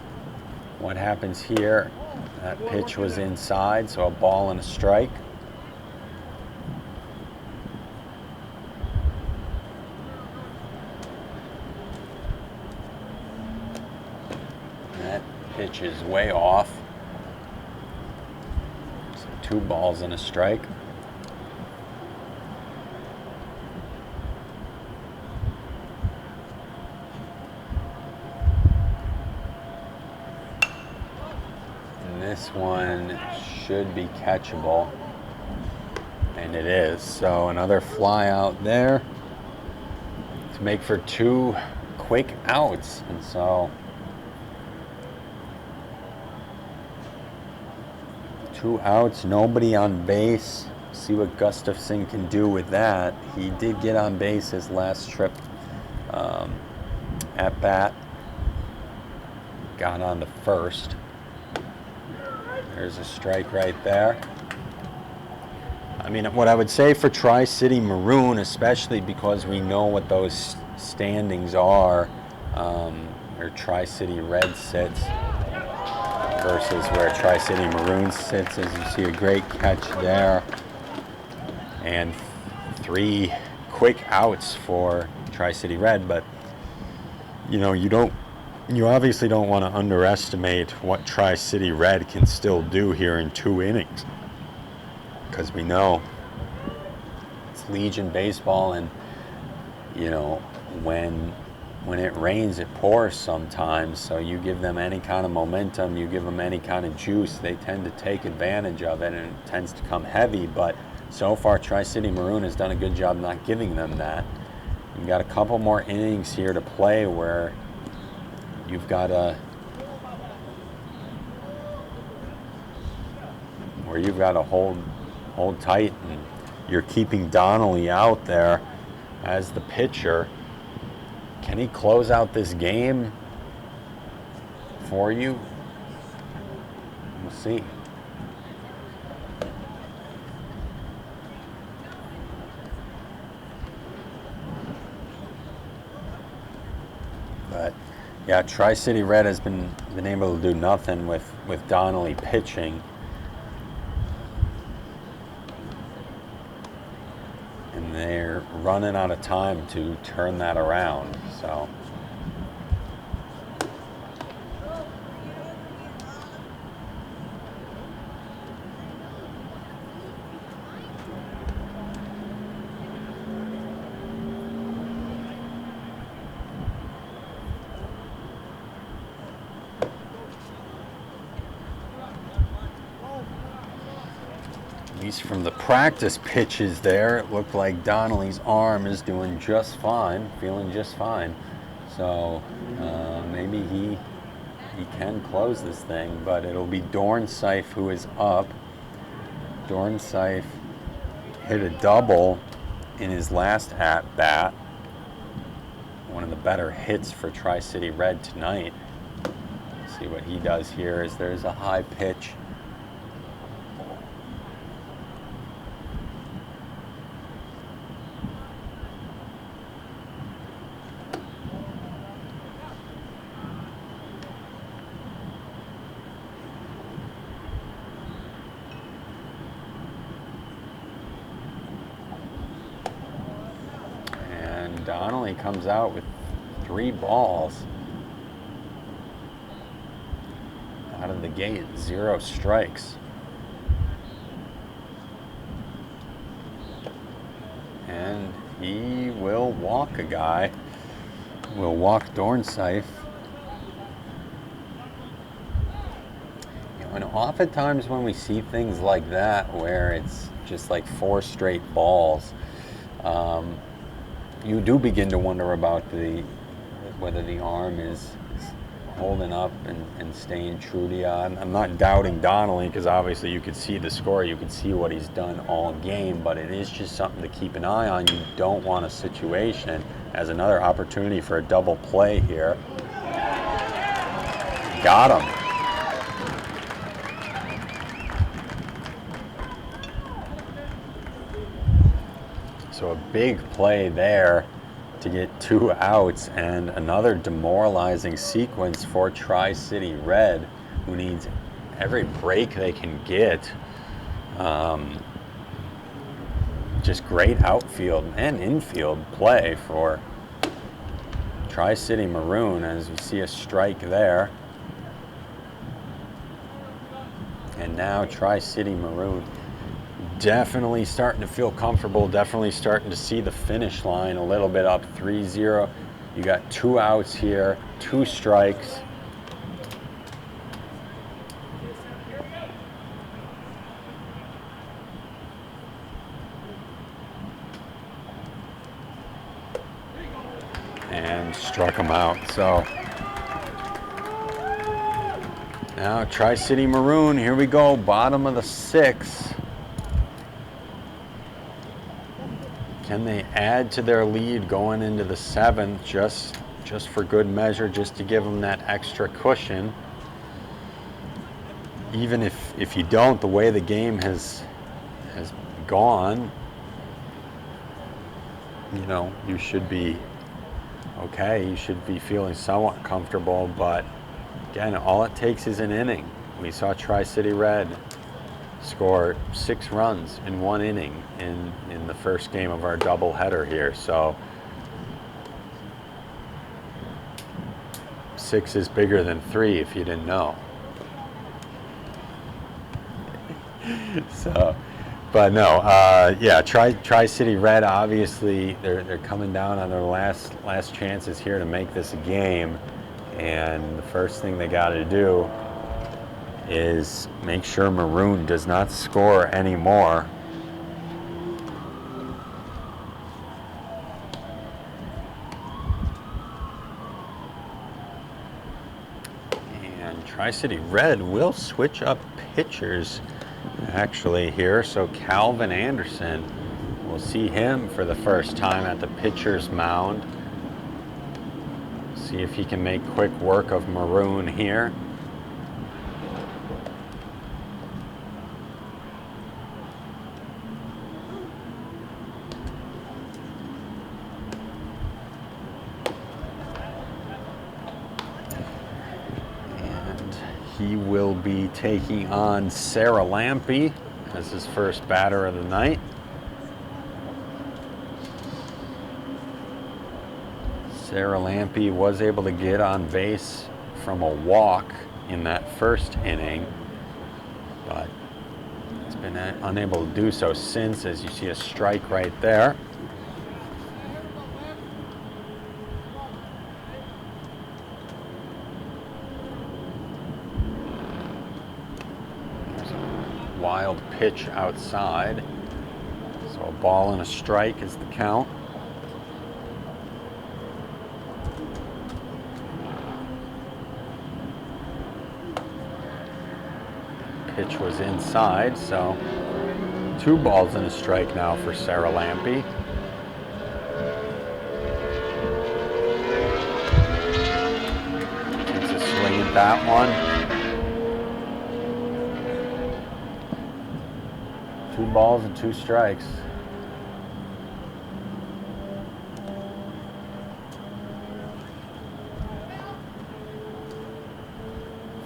what happens here. That pitch was inside, so a ball and a strike. That pitch is way off. So 2 balls and a strike. This one should be catchable, and it is. So another fly out there to make for 2 quick outs. And so 2 outs, nobody on base. See what Gustafson can do with that. He did get on base his last trip at bat. Got on the first. There's a strike right there. I mean, what I would say for Tri-City Maroon, especially because we know what those standings are, where Tri-City Red sits versus where Tri-City Maroon sits, as you see a great catch there. And 3 quick outs for Tri-City Red, but you know, you obviously don't want to underestimate what Tri-City Red can still do here in 2 innings, because we know it's Legion baseball, and you know, when it rains it pours sometimes. So you give them any kind of momentum, you give them any kind of juice, they tend to take advantage of it, and it tends to come heavy. But so far Tri-City Maroon has done a good job not giving them that. You've got a couple more innings here to play where you've got to hold tight, and you're keeping Donnelly out there as the pitcher. Can he close out this game for you? We'll see. But yeah, Tri-City Red has been able to do nothing with Donnelly pitching. And they're running out of time to turn that around. So from the practice pitches there, it looked like Donnelly's arm is doing just fine, feeling just fine. So maybe he can close this thing, but it'll be Dornsife who is up. Dornsife hit a double in his last at-bat. One of the better hits for Tri-City Red tonight. See what he does here is there's a high pitch. Donnelly comes out with 3 balls out of the gate, 0 strikes. And he will walk a guy, will walk Dornsife. You know, and oftentimes when we see things like that, where it's just like 4 straight balls, you do begin to wonder about whether the arm is holding up and staying true to you. I'm not doubting Donnelly, because obviously you could see the score, you could see what he's done all game, but it is just something to keep an eye on. You don't want a situation as another opportunity for a double play here. Got him. So a big play there to get 2 outs, and another demoralizing sequence for Tri-City Red, who needs every break they can get. Just great outfield and infield play for Tri-City Maroon, as we see a strike there. And now Tri-City Maroon definitely starting to feel comfortable, definitely starting to see the finish line a little bit up 3-0. You got 2 outs here, 2 strikes. And struck him out. So now Tri-City Maroon, here we go, bottom of the 6th. Can they add to their lead going into the 7th, just for good measure, just to give them that extra cushion? Even if you don't, the way the game has gone, you know, you should be okay. You should be feeling somewhat comfortable. But again, all it takes is an inning. We saw Tri-City Red score 6 runs in 1 inning in the first game of our doubleheader here. So 6 is bigger than 3 if you didn't know. So, but no, yeah, Tri-City Red, obviously they're coming down on their last chances here to make this a game, and the first thing they got to do is make sure Maroon does not score anymore. And Tri-City Red will switch up pitchers actually here. So Calvin Anderson, we'll see him for the first time at the pitcher's mound. See if he can make quick work of Maroon here. He will be taking on Sarah Lampy as his first batter of the night. Sarah Lampy was able to get on base from a walk in that first inning, but has been unable to do so since, as you see a strike right there. Wild pitch outside. So a ball and a strike is the count. Pitch was inside, so 2 balls and a strike now for Sarah Lampy. Takes a swing at that one. 2 balls and 2 strikes.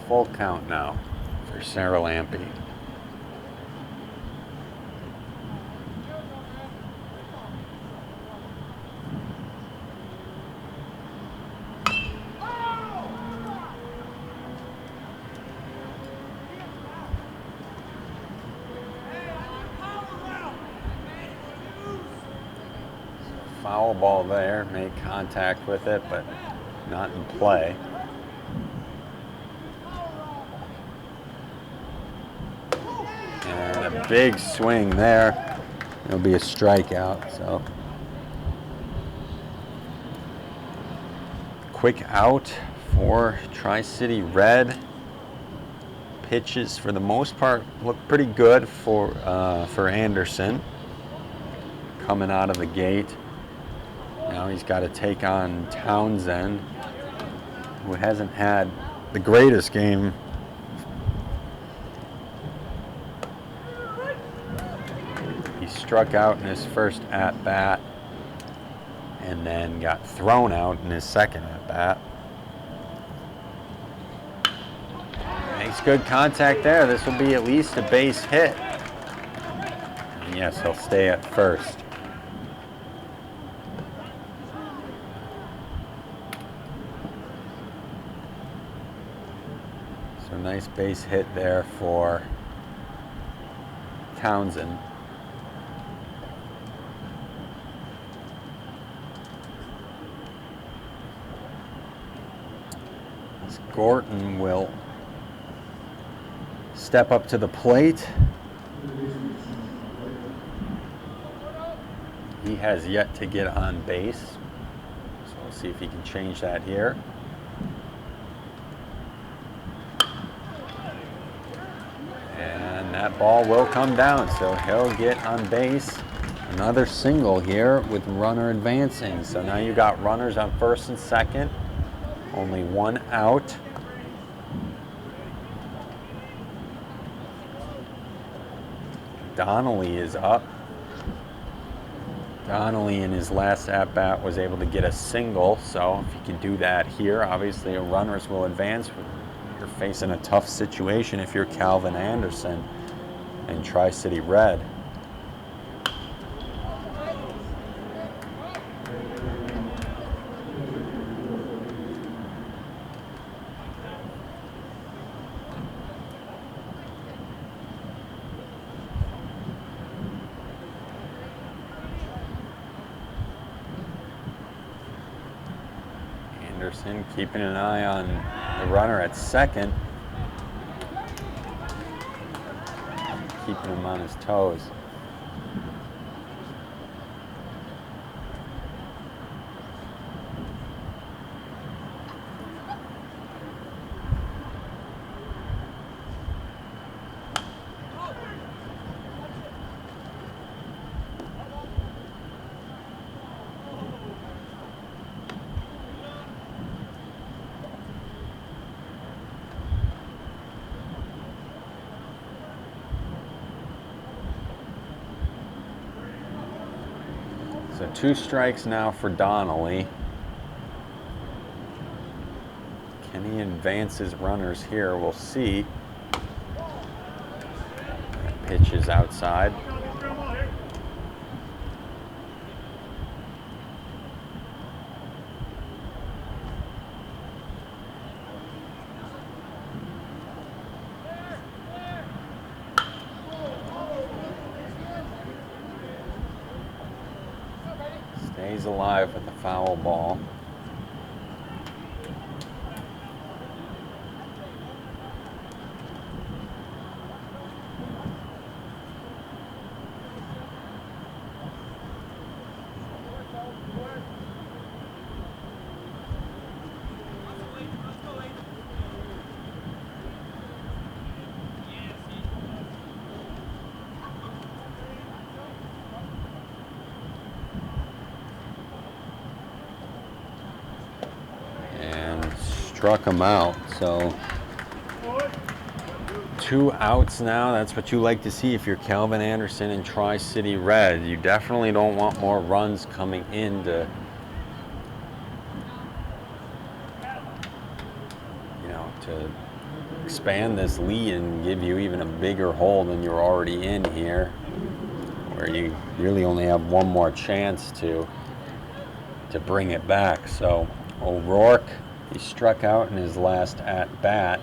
Full count now for Sarah Lampy. Foul ball there, made contact with it, but not in play. And a big swing there. It'll be a strikeout, so. Quick out for Tri-City Red. Pitches, for the most part, look pretty good for Anderson coming out of the gate. Now he's got to take on Townsend, who hasn't had the greatest game. He struck out in his first at-bat and then got thrown out in his second at-bat. Makes good contact there. This will be at least a base hit. And yes, he'll stay at first. So nice base hit there for Townsend. Gorton will step up to the plate. He has yet to get on base, so we'll see if he can change that here. And that ball will come down, so he'll get on base. Another single here with runner advancing. So now you got runners on first and second, only one out. Donnelly is up. Donnelly in his last at-bat was able to get a single, so if you can do that here, obviously runners will advance. You're facing a tough situation if you're Calvin Anderson in Tri-City Red. Anderson keeping an eye on the runner at second, keeping him on his toes. So 2 strikes now for Donnelly. Can he advance his runners here? We'll see. That pitch is outside. Stays alive with the foul ball. Struck him out, so 2 outs now. That's what you like to see if you're Calvin Anderson in Tri-City Red. You definitely don't want more runs coming in to, to expand this lead and give you even a bigger hole than you're already in here, where you really only have one more chance to bring it back. So O'Rourke, he struck out in his last at-bat.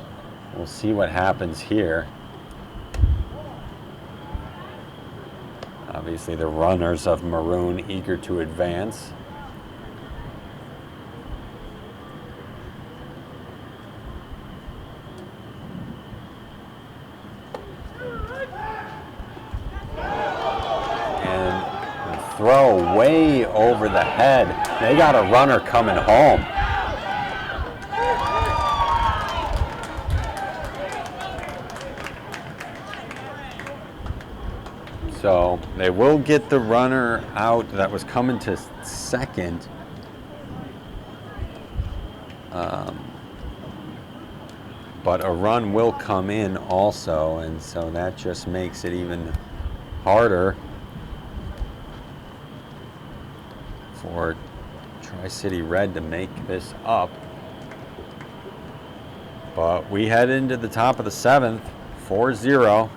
We'll see what happens here. Obviously, the runners of Maroon eager to advance. And throw way over the head. They got a runner coming home. So they will get the runner out that was coming to second. But a run will come in also, and so that just makes it even harder for Tri-City Red to make this up. But we head into the top of the 7th, 4-0.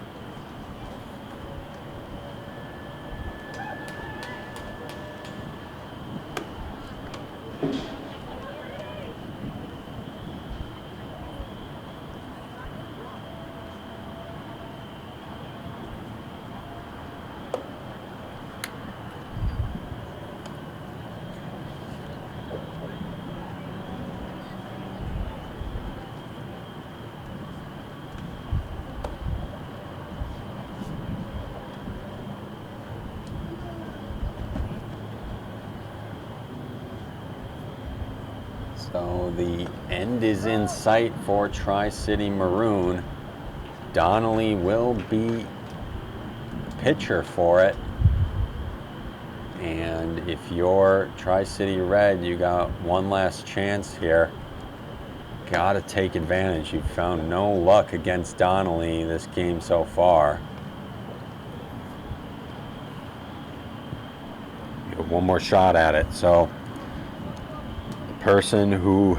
So the end is in sight for Tri-City Maroon. Donnelly will be the pitcher for it. And if you're Tri-City Red, you got one last chance here. Gotta take advantage. You've found no luck against Donnelly this game so far. You have one more shot at it. So person who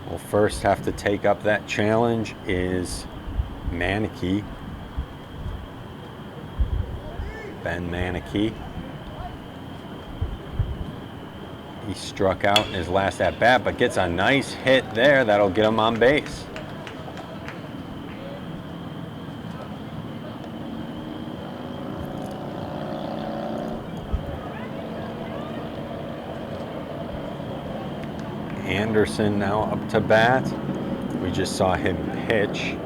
will first have to take up that challenge is Ben Manicky. He struck out in his last at bat, but gets a nice hit there that'll get him on base. Anderson now up to bat. We just saw him pitch.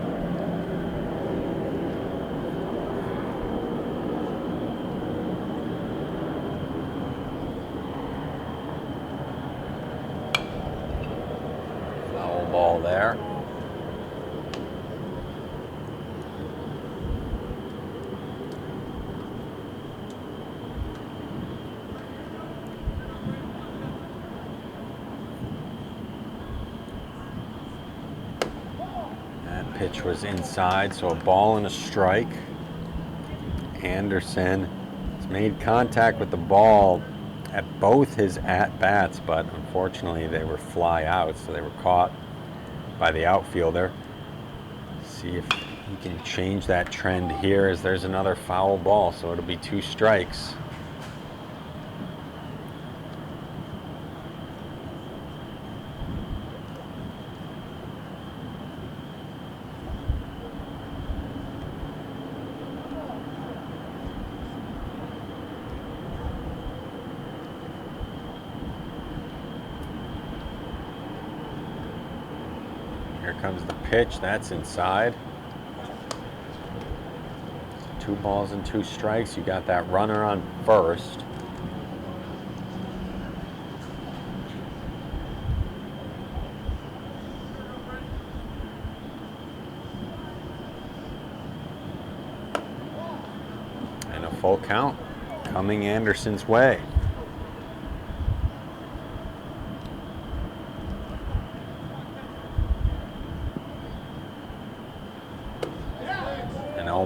Foul ball there. Pitch was inside, so a ball and a strike. Anderson has made contact with the ball at both his at-bats, but unfortunately they were fly outs, so they were caught by the outfielder. See if he can change that trend here, as there's another foul ball, so it'll be 2 strikes. Here comes the pitch, that's inside. 2 balls and 2 strikes. You got that runner on first. And a full count coming Anderson's way.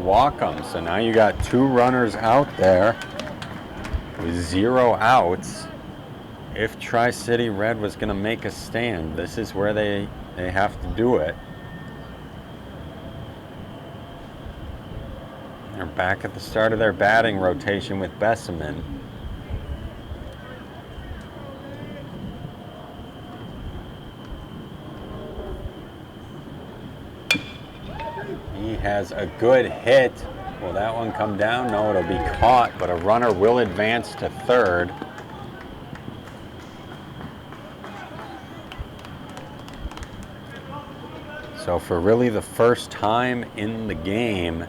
Walk them. So now you got 2 runners out there with 0 outs. If Tri-City Red was going to make a stand, this is where they have to do it. They're back at the start of their batting rotation with Besseman. He has a good hit. Will that one come down? No, it'll be caught, but a runner will advance to third. So for really the first time in the game,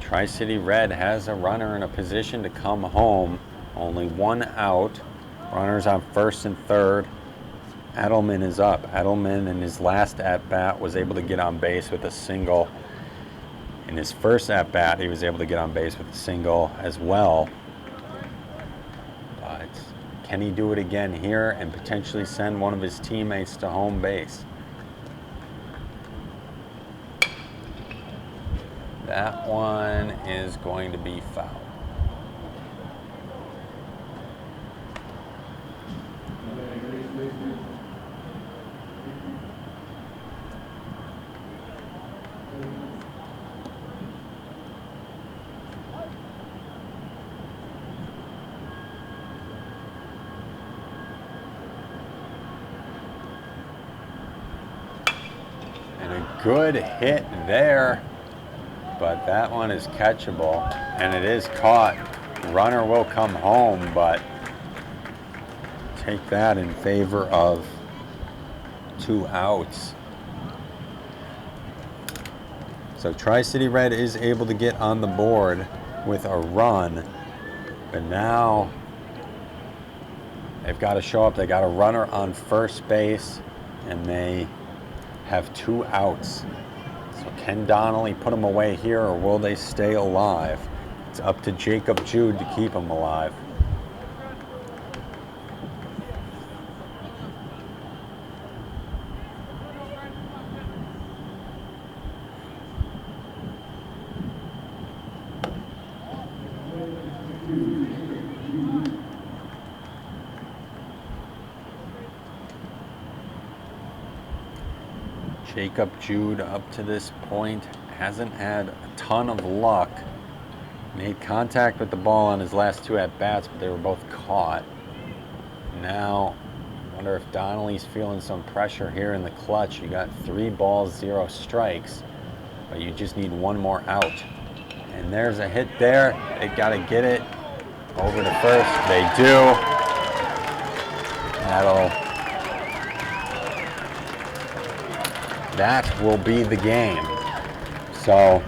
Tri-City Red has a runner in a position to come home. Only 1 out. Runners on first and third. Edelman is up. Edelman in his last at-bat was able to get on base with a single. In his first at-bat, he was able to get on base with a single as well. But can he do it again here and potentially send one of his teammates to home base? That one is going to be foul. good hit there, but that one is catchable, and it is caught. Runner will come home, but take that in favor of 2 outs. So Tri-City Red is able to get on the board with a run, but now they've got to show up. They got a runner on first base, and they have 2 outs. So can Donnelly put them away here, or will they stay alive? It's up to Jacob Jude to keep them alive. Jacob Jude up to this point hasn't had a ton of luck. Made contact with the ball on his last 2 at-bats, but they were both caught. Now, I wonder if Donnelly's feeling some pressure here in the clutch. You got 3 balls, 0 strikes, but you just need 1 more out. And there's a hit there. They got to get it over to first. They do. That will be the game. So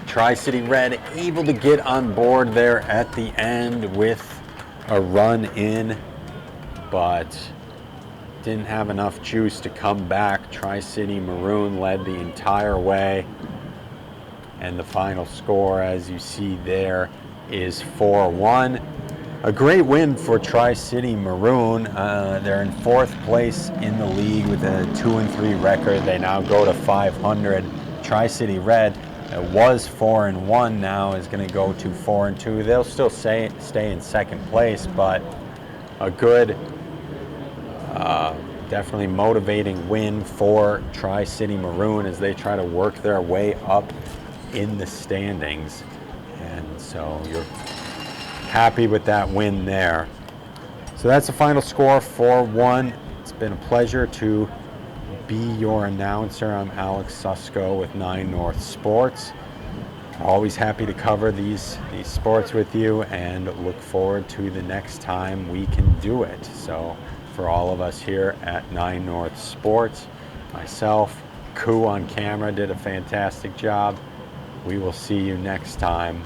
Tri-City Red able to get on board there at the end with a run in, but didn't have enough juice to come back. Tri-City Maroon led the entire way, and the final score, as you see there, is 4-1. A great win for Tri-City Maroon. They're in 4th place in the league with a 2-3 record. They now go to 500. Tri-City Red was 4-1, now is going to go to 4-2. They'll still stay in 2nd place, but a good, definitely motivating win for Tri-City Maroon as they try to work their way up in the standings. And so you're happy with that win there. So that's the final score, 4-1. It's been a pleasure to be your announcer. I'm Alex Susko with 9 North Sports. Always happy to cover these sports with you, and look forward to the next time we can do it. So for all of us here at 9 North Sports, myself, Koo on camera did a fantastic job. We will see you next time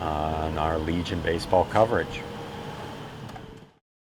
on our Legion baseball coverage.